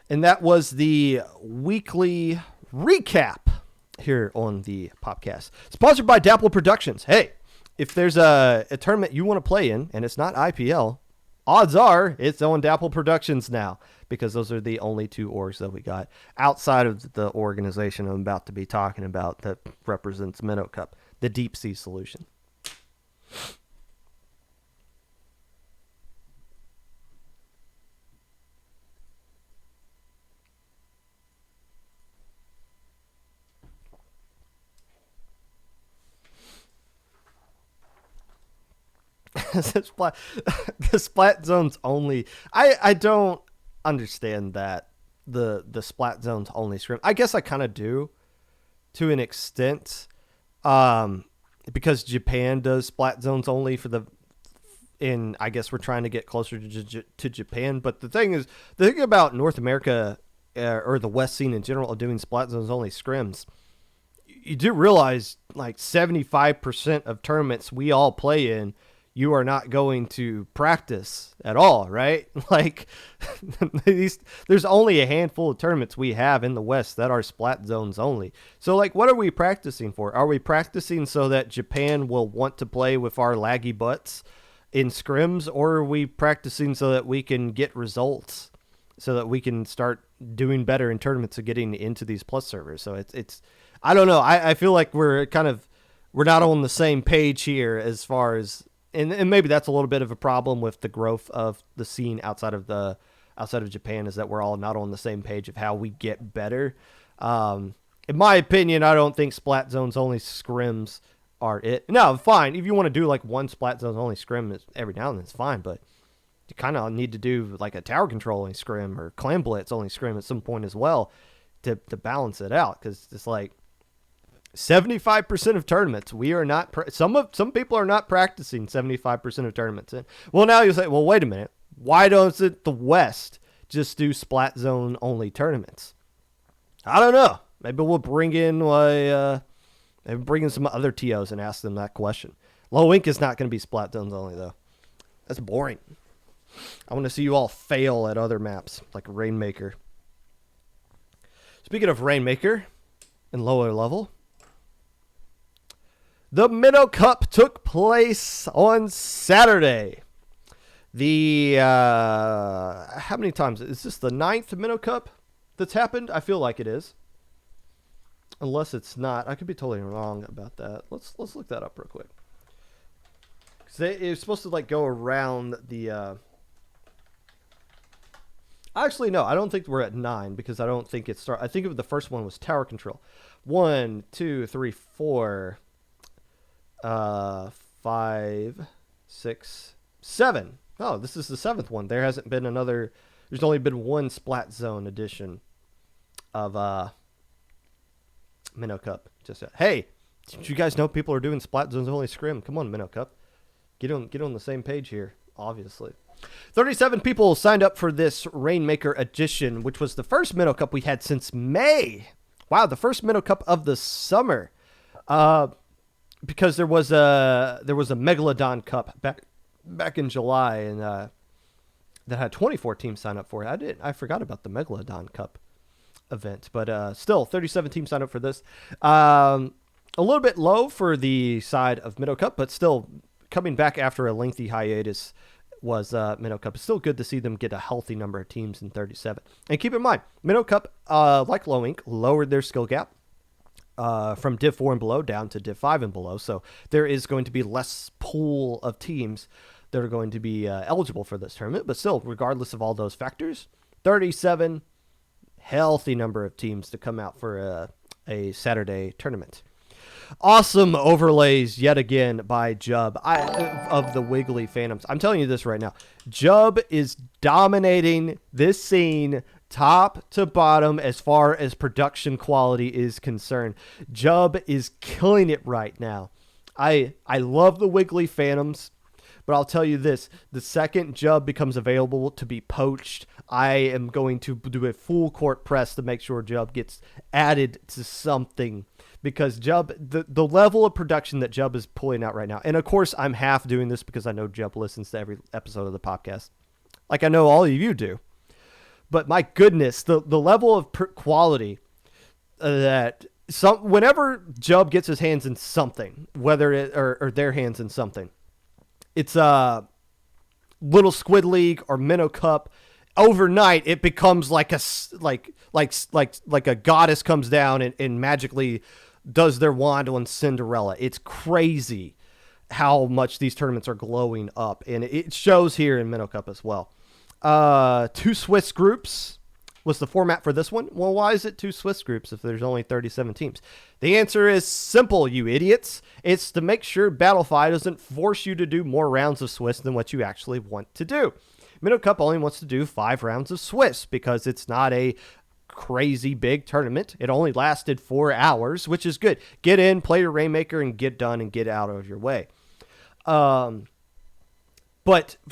And that was the weekly recap here on the Popcast. Sponsored by Dapple Productions. Hey, if there's a tournament you want to play in and it's not IPL, odds are it's on Dapple Productions now, because those are the only 2 orgs that we got outside of the organization I'm about to be talking about that represents Minnow Cup, the Deep Sea Solution. the splat zones only. I don't understand that the splat zones only scrim. I guess I kind of do to an extent, because Japan does splat zones only for the. And I guess we're trying to get closer to Japan. But the thing about North America or the West scene in general of doing splat zones only scrims, you do realize like 75% of tournaments we all play in, you are not going to practice at all, right? Like, there's only a handful of tournaments we have in the West that are splat zones only. So, like, what are we practicing for? Are we practicing so that Japan will want to play with our laggy butts in scrims, or are we practicing so that we can get results, so that we can start doing better in tournaments and getting into these plus servers? So it's I don't know. I feel like we're not on the same page here as far as, and maybe that's a little bit of a problem with the growth of the scene outside of Japan, is that we're all not on the same page of how we get better. In my opinion, I don't think splat zones only scrims are it. No, fine. If you want to do like one splat zones only scrim every now and then, it's fine, but you kind of need to do like a tower control only scrim or clan blitz only scrim at some point as well to balance it out, because it's like 75% of tournaments we are not some people are not practicing 75% of tournaments. And well, now you say, well, wait a minute, why doesn't the West just do splat zone only tournaments? I don't know. Maybe we'll bring in some other TOs and ask them that question. Low Ink is not going to be splat zones only, though. That's boring. I want to see you all fail at other maps like Rainmaker. Speaking of Rainmaker and lower level, the Minnow Cup took place on Saturday. The how many times is this? The 9th Minnow Cup that's happened? I feel like it is, unless it's not. I could be totally wrong about that. Let's look that up real quick. It's supposed to like go around the. Actually, no, I don't think we're at 9, because I don't think it started. I think the first one was tower control. 1, 2, 3, 4. 5, 6, 7. Oh, this is the 7th one. There's only been one splat zone edition of Minnow Cup. Hey, did you guys know people are doing splat zones only scrim? Come on, Minnow Cup. Get on the same page here, obviously. 37 people signed up for this Rainmaker edition, which was the first Minnow Cup we had since May. Wow, the first Minnow Cup of the summer. Because there was a Megalodon Cup back in July, and that had 24 teams sign up for it. I forgot about the Megalodon Cup event, but still 37 teams signed up for this. A little bit low for the side of Minnow Cup, but still coming back after a lengthy hiatus was Minnow Cup. It's still good to see them get a healthy number of teams in 37. And keep in mind, Minnow Cup, like Low Ink, lowered their skill gap from Div 4 and below down to Div 5 and below. So there is going to be less pool of teams that are going to be eligible for this tournament. But still, regardless of all those factors, 37, healthy number of teams to come out for a Saturday tournament. Awesome overlays yet again by Jub of the Wiggly Phantoms. I'm telling you this right now. Jub is dominating this scene top to bottom as far as production quality is concerned. Jub is killing it right now. I love the Wiggly Phantoms, but I'll tell you this. The second Jub becomes available to be poached, I am going to do a full court press to make sure Jub gets added to something. Because Jub, the level of production that Jub is pulling out right now, and of course I'm half doing this because I know Jub listens to every episode of the podcast, like I know all of you do. But my goodness, the level of quality that whenever Jub gets his hands in something, whether it or their hands in something, it's Little Squid League or Minnow Cup. Overnight, it becomes like a goddess comes down and magically does their wand on Cinderella. It's crazy how much these tournaments are glowing up, and it shows here in Minnow Cup as well. 2 Swiss groups was the format for this one. Well, why is it 2 Swiss groups if there's only 37 teams? The answer is simple, you idiots. It's to make sure Battlefy doesn't force you to do more rounds of Swiss than what you actually want to do. Minnow Cup only wants to do 5 rounds of Swiss because it's not a crazy big tournament. It only lasted 4 hours, which is good. Get in, play your Rainmaker, and get done and get out of your way. But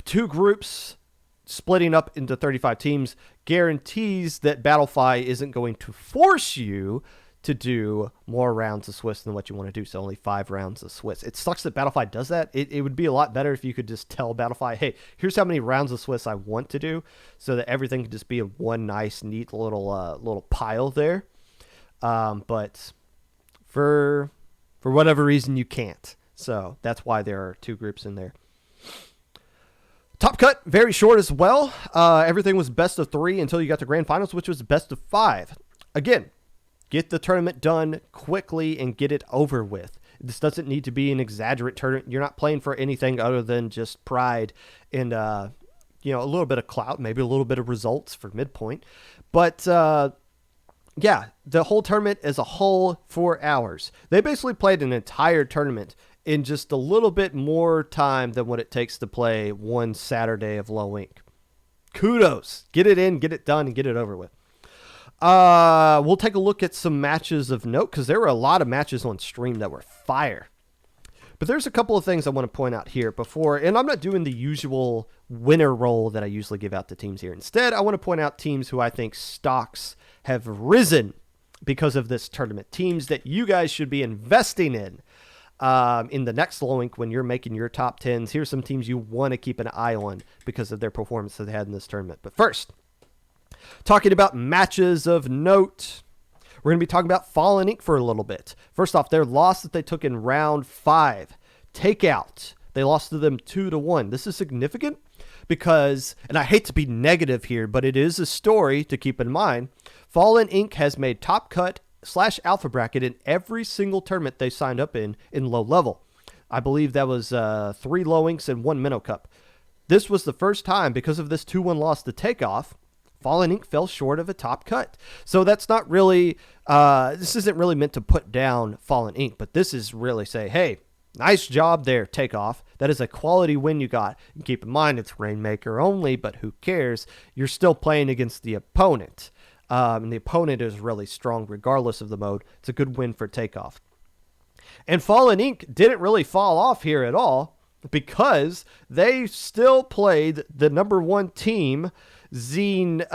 2 groups splitting up into 35 teams guarantees that Battlefy isn't going to force you to do more rounds of Swiss than what you want to do. So only 5 rounds of Swiss. It sucks that Battlefy does that. It would be a lot better if you could just tell Battlefy, hey, here's how many rounds of Swiss I want to do, so that everything could just be in one nice, neat little pile there. But for whatever reason, you can't. So that's why there are 2 groups in there. Top Cut, very short as well. Everything was best of 3 until you got to Grand Finals, which was best of 5. Again, get the tournament done quickly and get it over with. This doesn't need to be an exaggerate tournament. You're not playing for anything other than just pride and a little bit of clout, maybe a little bit of results for midpoint. But yeah, the whole tournament as a whole, 4 hours. They basically played an entire tournament in just a little bit more time than what it takes to play one Saturday of low ink. Kudos. Get it in, get it done, and get it over with. We'll take a look at some matches of note because there were a lot of matches on stream that were fire. But there's a couple of things I want to point out here before, and I'm not doing the usual winner roll that I usually give out to teams here. Instead, I want to point out teams who I think stocks have risen because of this tournament. Teams that you guys should be investing in the next low ink when you're making your top 10s. Here's some teams you want to keep an eye on because of their performance that they had in this tournament. But first, talking about matches of note, we're going to be talking about Fallen Ink for a little bit. First off, their loss that they took in round 5, Takeout. They lost to them 2-1. This is significant because, and I hate to be negative here, but it is a story to keep in mind. Fallen Ink has made Top Cut /Alpha Bracket in every single tournament they signed up in low level. I believe that was 3 low inks and 1 Minnow Cup. This was the first time, because of this 2-1 loss to Takeoff, Fallen Ink fell short of a Top Cut. So that's not really, this isn't really meant to put down Fallen Ink, but this is really say, hey, nice job there, Takeoff. That is a quality win you got. And keep in mind, it's Rainmaker only, but who cares? You're still playing against the opponent. And the opponent is really strong regardless of the mode. It's a good win for Takeoff. And Fallen Ink didn't really fall off here at all because they still played the number 1 team, Xenial,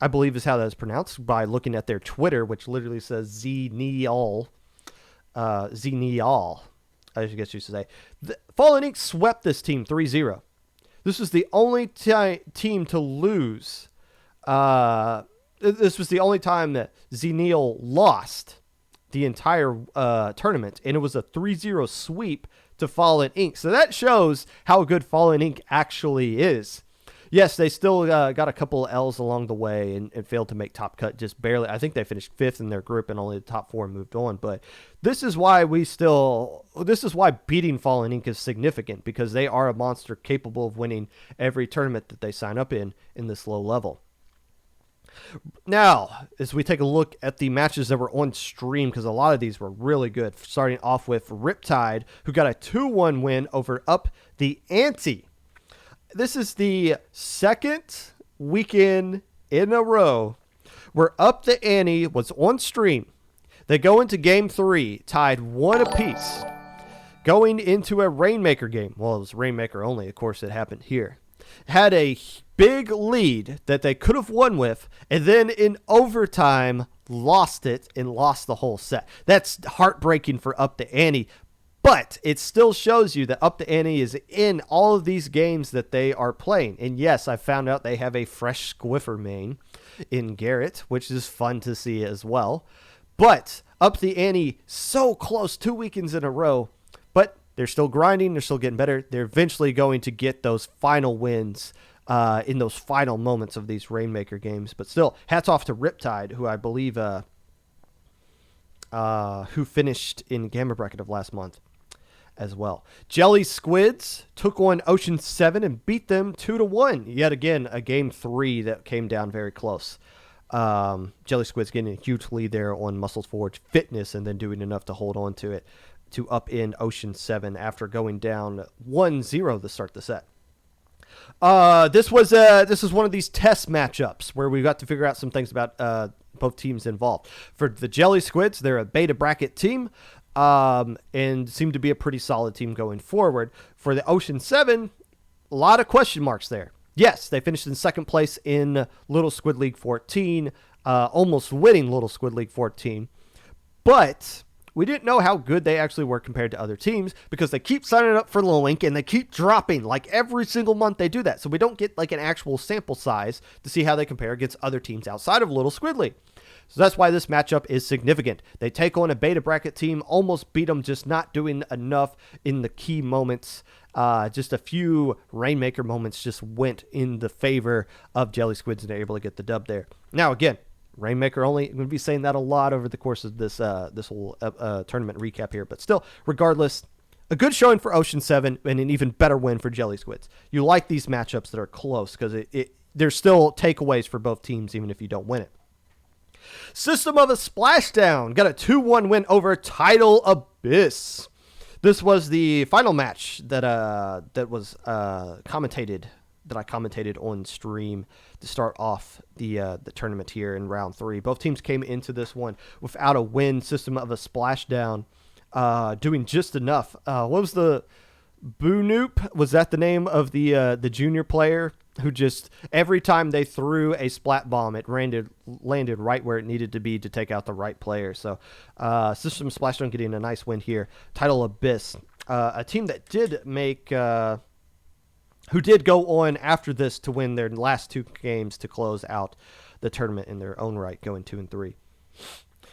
I believe is how that is pronounced by looking at their Twitter, which literally says Xenial. Xenial, I guess you should say. Fallen Ink swept this team 3-0. This was the only team to lose. This was the only time that Xenial lost the entire tournament, and it was a 3-0 sweep to Fallen Ink. So that shows how good Fallen Ink actually is. Yes, they still got a couple of L's along the way and failed to make Top Cut just barely. I think they finished 5th in their group and only the top 4 moved on. But this is why beating Fallen Ink is significant, because they are a monster capable of winning every tournament that they sign up in this low level. Now, as we take a look at the matches that were on stream, because a lot of these were really good, starting off with Riptide, who got a 2-1 win over Up the Ante. This is the second weekend in a row where Up the Ante was on stream. They go into game 3, tied 1 apiece, going into a Rainmaker game. Well, it was Rainmaker only, of course, it happened here. Had a big lead that they could have won with, and then in overtime lost it and lost the whole set. That's heartbreaking for Up the Ante, but it still shows you that Up the Ante is in all of these games that they are playing. And yes, I found out they have a fresh Squiffer main in Garrett, which is fun to see as well. But Up the Ante, so close, 2 weekends in a row, but they're still grinding. They're still getting better. They're eventually going to get those final wins in those final moments of these Rainmaker games. But still, hats off to Riptide, who I believe who finished in Gamma Bracket of last month. as well. Jelly Squids took on Ocean 7 and beat them 2-1. Yet again, a game 3 that came down very close. Jelly Squids getting a huge lead there on Muscles Forge Fitness and then doing enough to hold on to it to up in Ocean 7 after going down 1-0 to start the set. This is one of these test matchups where we got to figure out some things about both teams involved. For the Jelly Squids, they're a beta bracket team and seem to be a pretty solid team going forward. For the Ocean 7, a lot of question marks there. Yes, they finished in second place in Little Squid League 14, almost winning Little Squid League 14, but we didn't know how good they actually were compared to other teams because they keep signing up for the link and they keep dropping like every single month they do that. So we don't get like an actual sample size to see how they compare against other teams outside of Little Squid League. So that's why this matchup is significant. They take on a beta bracket team, almost beat them, just not doing enough in the key moments. Just a few Rainmaker moments just went in the favor of Jelly Squids and they're able to get the dub there. Now again, Rainmaker only going to be saying that a lot over the course of this whole tournament recap here, but still, regardless, a good showing for Ocean 7 and an even better win for Jelly Squids. You like these matchups that are close because there's still takeaways for both teams even if you don't win it. System of a Splashdown got a 2-1 win over Tidal Abyss. This was the final match that was commentated. That I commentated on stream to start off the tournament here in round 3. Both teams came into this one without a win. System of a Splashdown doing just enough. What was the Boonoop? Was that the name of the junior player who just every time they threw a splat bomb, it landed right where it needed to be to take out the right player. So System of Splashdown getting a nice win here. Tidal Abyss, a team that did make. Who did go on after this to win their last 2 games to close out the tournament in their own right, going 2-3.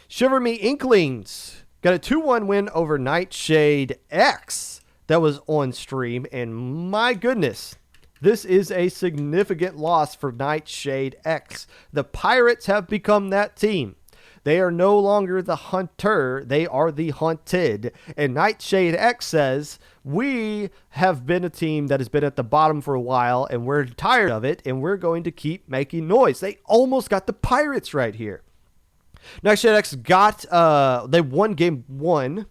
Shiver Me Inklings got a 2-1 win over Nightshade X that was on stream, and my goodness, this is a significant loss for Nightshade X. The Pirates have become that team. They are no longer the hunter, they are the hunted. And Nightshade X says, we have been a team that has been at the bottom for a while, and we're tired of it, and we're going to keep making noise. They almost got the Pirates right here. Nightshade X they won game 1,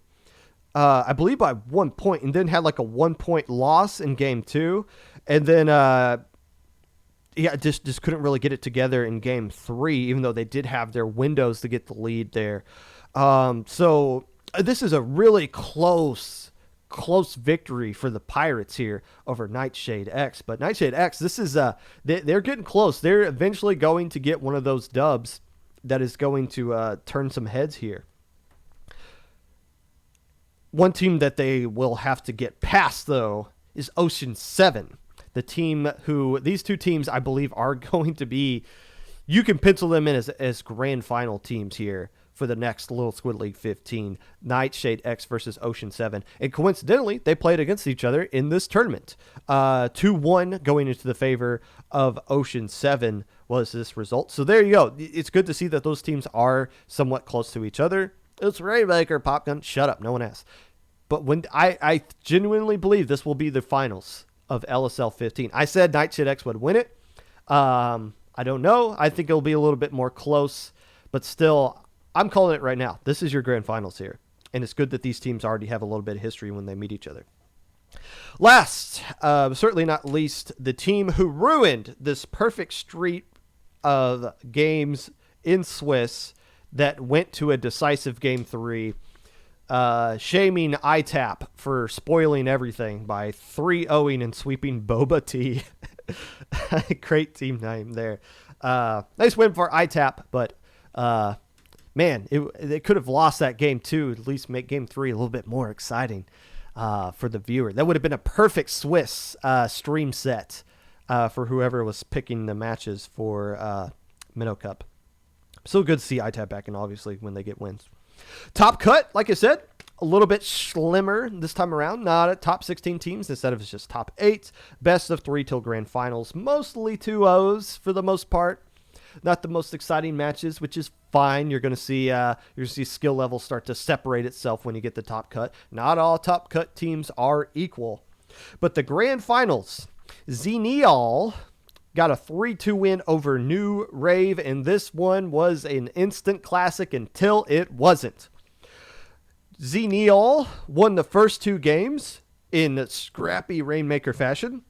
I believe by 1 point, and then had like a 1-point loss in game 2. And then just couldn't really get it together in game 3, even though they did have their windows to get the lead there. So this is a really close victory for the Pirates here over Nightshade X. But Nightshade X, this is they're getting close. They're eventually going to get one of those dubs that is going to turn some heads here. One team that they will have to get past, though, is Ocean 7. The team these 2 teams, I believe, are going to be, you can pencil them in as grand final teams here for the next Little Squid League 15, Nightshade X versus Ocean 7. And coincidentally, they played against each other in this tournament. 2-1 going into the favor of Ocean 7 was this result. So there you go. It's good to see that those teams are somewhat close to each other. It's Rainmaker, Popgun. Shut up. No one asked. But when I genuinely believe this will be the finals of LSL 15. I said Nightshade X would win it. I don't know. I think it'll be a little bit more close, but still, I'm calling it right now. This is your grand finals here, and it's good that these teams already have a little bit of history when they meet each other. Last, certainly not least, the team who ruined this perfect streak of games in Swiss that went to a decisive game 3. Shaming ITAP for spoiling everything by 3-0ing and sweeping Boba Tea. Great team name there. Nice win for ITAP, but man, they could have lost that game 2, at least make game 3 a little bit more exciting for the viewer. That would have been a perfect Swiss stream set for whoever was picking the matches for Minnow Cup. So good to see ITAP back in, obviously, when they get wins. Top cut, like I said, a little bit slimmer this time around. Not at top 16 teams. Instead of it's just top 8. Best of 3 till grand finals. Mostly 2-0s for the most part. Not the most exciting matches, which is fine. You're going to see skill level start to separate itself when you get the top cut. Not all top cut teams are equal. But the grand finals, Xenial got a 3-2 win over New Rave, and this one was an instant classic until it wasn't. Xenial won the first 2 games in scrappy Rainmaker fashion.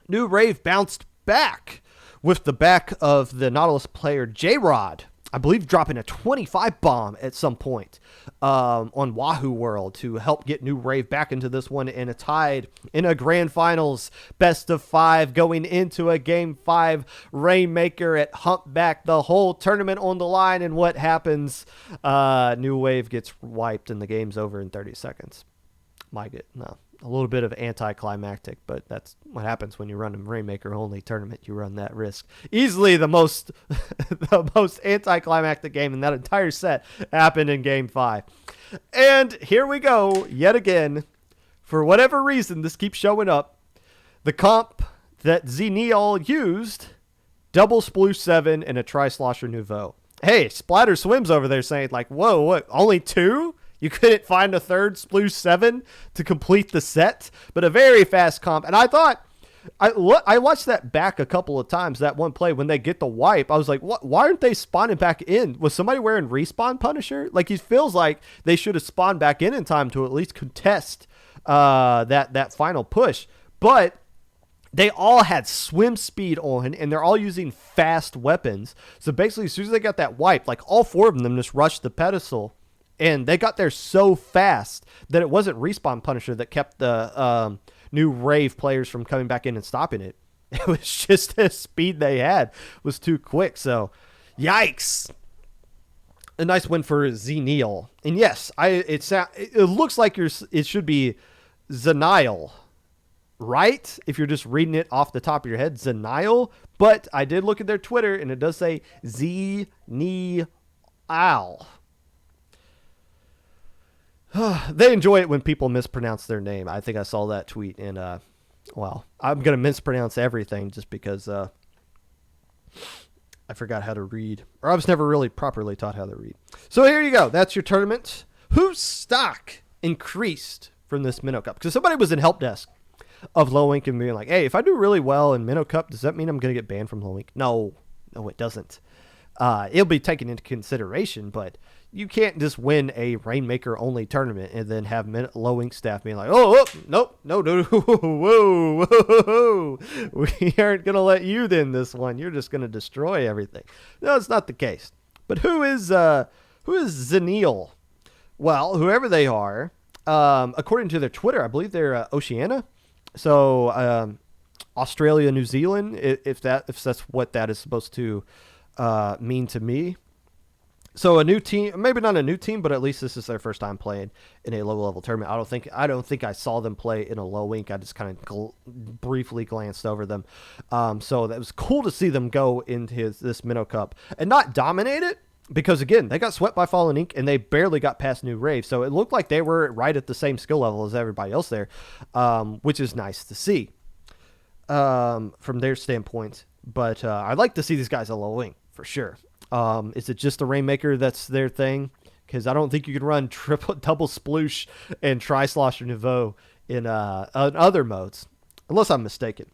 New Rave bounced back with the back of the Nautilus player J-Rod, I believe dropping a 25 bomb at some point on Wahoo World to help get New Rave back into this one, and a tied in a grand finals best of 5 going into a game 5 Rainmaker at Humpback, the whole tournament on the line, and what happens? New Wave gets wiped and the game's over in 30 seconds. A little bit of anticlimactic, but that's what happens when you run a Rainmaker only tournament. You run that risk. Easily the most the most anticlimactic game in that entire set happened in game 5. And here we go yet again. For whatever reason, this keeps showing up. The comp that Xenial used, double Sploosh 7 and a Tri-Slosher Nouveau. Hey, Splatter Swims over there saying like, whoa, what, only 2? You couldn't find a third Sploosh 7 to complete the set, but a very fast comp. And I thought, I watched that back a couple of times, that one play when they get the wipe. I was like, what? Why aren't they spawning back in? Was somebody wearing Respawn Punisher? Like, it feels like they should have spawned back in time to at least contest that final push. But they all had swim speed on, and they're all using fast weapons. So basically, as soon as they got that wipe, like all 4 of them just rushed the pedestal. And they got there so fast that it wasn't Respawn Punisher that kept the New Rave players from coming back in and stopping it. It was just the speed they had was too quick. So, yikes. A nice win for Xenial. And yes, it looks like it should be Xenial, right? If you're just reading it off the top of your head, Xenial. But I did look at their Twitter, and it does say Xenial. They enjoy it when people mispronounce their name. I think I saw that tweet, and I'm going to mispronounce everything just because I forgot how to read, or I was never really properly taught how to read. So here you go. That's your tournament. Whose stock increased from this Minnow Cup? Because somebody was in help desk of Low Ink and being like, hey, if I do really well in Minnow Cup, does that mean I'm going to get banned from Low Ink? No, it doesn't. It'll be taken into consideration, but you can't just win a Rainmaker only tournament and then have Low Ink staff being like, oh, nope, no, whoa, we aren't going to let you in this one. You're just going to destroy everything. No, it's not the case. But who is Xenial? Well, whoever they are, according to their Twitter, I believe they're Oceania. So Australia, New Zealand, if that's what that is supposed to mean to me. So a new team, maybe not a new team, but at least this is their first time playing in a low level tournament. I don't think I saw them play in a Low Ink. I just kind of briefly glanced over them. So that was cool to see them go into this Minnow Cup and not dominate it, because again, they got swept by Fallen Ink and they barely got past New Rave. So it looked like they were right at the same skill level as everybody else there, which is nice to see from their standpoint. But I'd like to see these guys at Low Ink for sure. Is it just the Rainmaker that's their thing? Because I don't think you can run double Sploosh and Tri-Slosher Nouveau in other modes, unless I'm mistaken.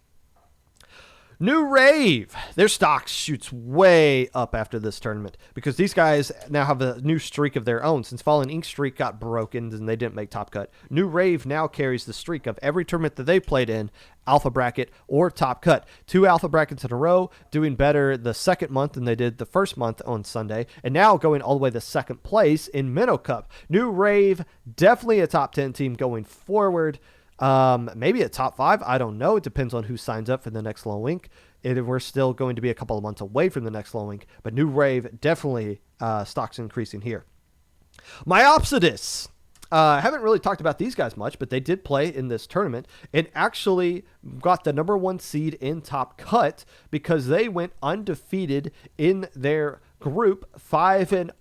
New Rave, their stock shoots way up after this tournament because these guys now have a new streak of their own. Since Fallen Ink streak got broken and they didn't make top cut, New Rave now carries the streak of every tournament that they played in, alpha bracket or top cut. 2 alpha brackets in a row, doing better the second month than they did the first month on Sunday, and now going all the way to second place in Minnow Cup. New Rave, definitely a top 10 team going forward. Maybe a top 5. I don't know. It depends on who signs up for the next Low Ink. We're still going to be a couple of months away from the next Low Ink, but New Rave definitely stocks increasing here. Myopsidus. Haven't really talked about these guys much, but they did play in this tournament and actually got the number 1 seed in top cut because they went undefeated in their group 5-0,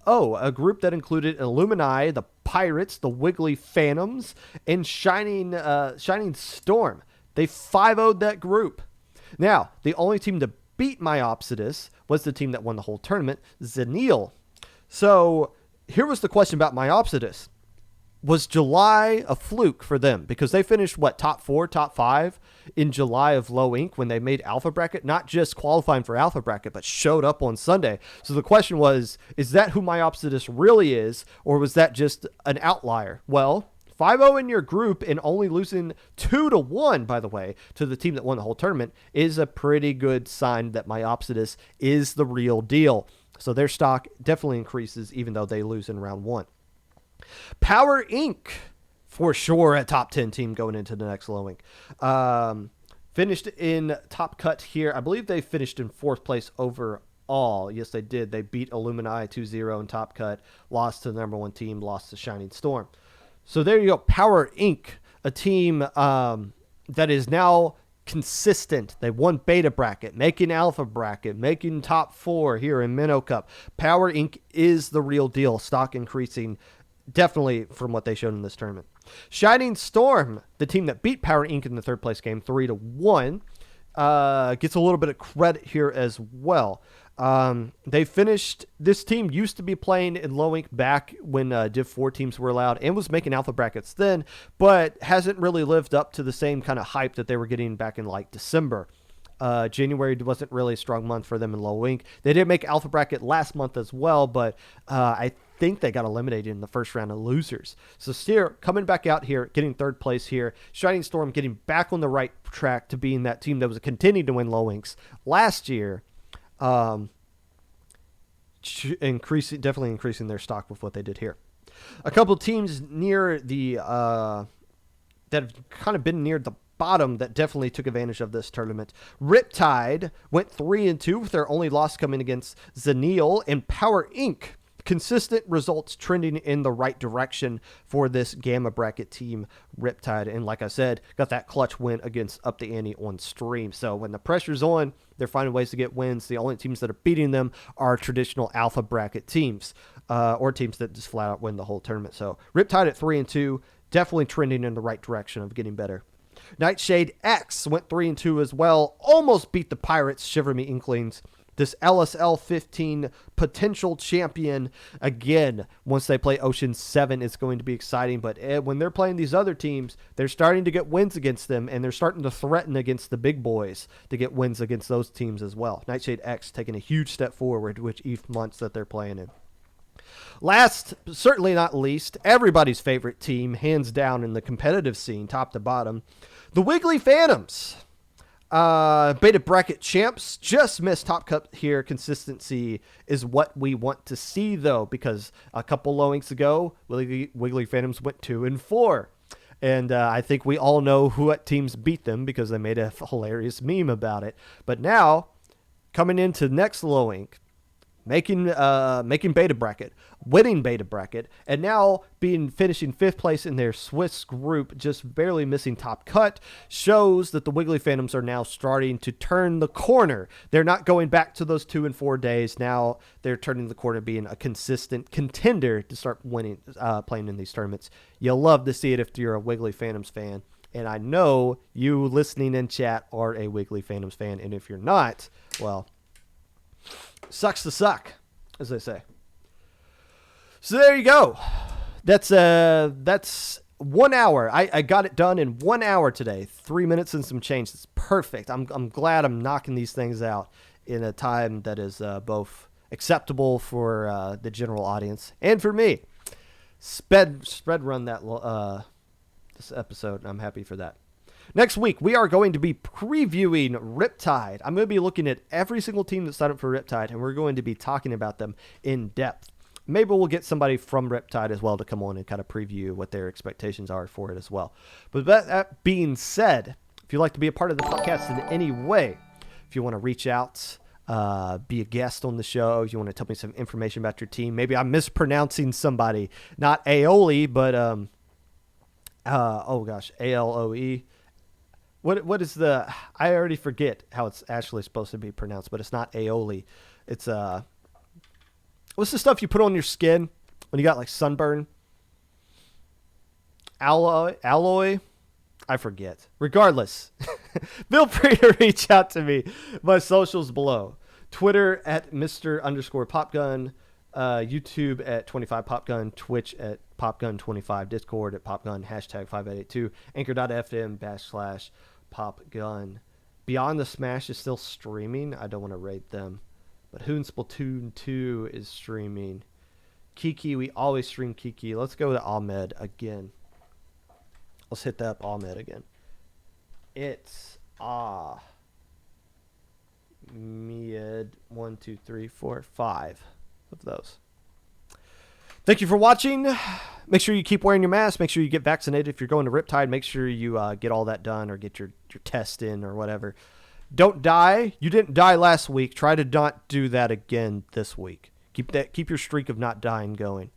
a group that included Illumini, the Pirates, the Wiggly Phantoms, and Shining Storm. They 5-0'd that group. Now, the only team to beat Myopsidus was the team that won the whole tournament, Xenial. So here was the question about Myopsidus. Was July a fluke for them? Because they finished, top 4, top 5 in July of Low Inc. when they made Alpha Bracket, not just qualifying for Alpha Bracket, but showed up on Sunday. So the question was, is that who Myopsidus really is, or was that just an outlier? Well, 5-0 in your group and only losing 2-1, by the way, to the team that won the whole tournament is a pretty good sign that Myopsidus is the real deal. So their stock definitely increases even though they lose in round 1. Power Inc., for sure, a top 10 team going into the next Low Inc. Finished in top cut here. I believe they finished in 4th place overall. Yes, they did. They beat Illumini 2-0 in top cut, lost to the number 1 team, lost to Shining Storm. So there you go. Power Inc., a team that is now consistent. They won beta bracket, making alpha bracket, making top 4 here in Minnow Cup. Power Inc. is the real deal. Stock increasing definitely from what they showed in this tournament. Shining Storm, the team that beat Power Inc. in the 3rd place game 3-1, gets a little bit of credit here as well. They finished, this team used to be playing in Low Inc. back when Div 4 teams were allowed and was making alpha brackets then, but hasn't really lived up to the same kind of hype that they were getting back in December. January wasn't really a strong month for them in Low Inc. They did make alpha bracket last month as well, but I think they got eliminated in the first round of losers. So Steer coming back out here, getting 3rd place here. Shining Storm getting back on the right track to being that team that was continuing to win Low Incs last year. Definitely increasing their stock with what they did here. A couple teams near the that have kind of been near the bottom that definitely took advantage of this tournament. Riptide went 3-2 with their only loss coming against Zenil, and Power Inc. Consistent results trending in the right direction for this Gamma Bracket team, Riptide. And like I said, got that clutch win against Up the Ante on stream. So when the pressure's on, they're finding ways to get wins. The only teams that are beating them are traditional Alpha Bracket teams, or teams that just flat out win the whole tournament. So Riptide at 3-2, definitely trending in the right direction of getting better. Nightshade X went 3-2 as well. Almost beat the Pirates, Shiver Me Inklings. This LSL 15 potential champion, again, once they play Ocean 7, it's going to be exciting. But when they're playing these other teams, they're starting to get wins against them, and they're starting to threaten against the big boys to get wins against those teams as well. Nightshade X taking a huge step forward with each month that they're playing in. Last, certainly not least, everybody's favorite team, hands down in the competitive scene, top to bottom, the Wiggly Phantoms. Beta bracket champs just missed top cup here. Consistency is what we want to see, though, because a couple Low Incs ago, Wiggly Phantoms went 2-4. And I think we all know what teams beat them because they made a hilarious meme about it. But now, coming into next Low Inc., making beta bracket, winning beta bracket, and now finishing 5th place in their Swiss group, just barely missing top cut, shows that the Wiggly Phantoms are now starting to turn the corner. They're not going back to those 2-4 days. Now they're turning the corner, being a consistent contender to start winning, playing in these tournaments. You'll love to see it if you're a Wiggly Phantoms fan. And I know you listening in chat are a Wiggly Phantoms fan. And if you're not, well, sucks to suck, as they say. So there you go. That's 1 hour. I got it done in 1 hour today. 3 minutes and some change. It's perfect. I'm glad I'm knocking these things out in a time that is both acceptable for the general audience and for me. Spread run that this episode, and I'm happy for that. Next week, we are going to be previewing Riptide. I'm going to be looking at every single team that signed up for Riptide, and we're going to be talking about them in depth. Maybe we'll get somebody from Riptide as well to come on and kind of preview what their expectations are for it as well. But that being said, if you'd like to be a part of the podcast in any way, if you want to reach out, be a guest on the show, if you want to tell me some information about your team, maybe I'm mispronouncing somebody, not Aoli, but Aloe. What is the? I already forget how it's actually supposed to be pronounced, but it's not aioli. It's what's the stuff you put on your skin when you got like sunburn? Alloy? I forget. Regardless, feel free to reach out to me. My socials below: Twitter at Mr_Popgun, YouTube at 25 Popgun, Twitch at Popgun25, Discord at Popgun, hashtag 5882, Anchor.fm/Popgun. Beyond the Smash is still streaming. I don't want to rate them. But Hoon Splatoon 2 is streaming. Kiki, we always stream Kiki. Let's go to Ahmed again. Let's hit that up Ahmed again. It's Ahmed 1, 2, 3, 4, 5 of those. Thank you for watching. Make sure you keep wearing your mask. Make sure you get vaccinated. If you're going to Riptide, make sure you get all that done or get your test in or whatever. Don't die. You didn't die last week. Try to not do that again this week. Keep your streak of not dying going.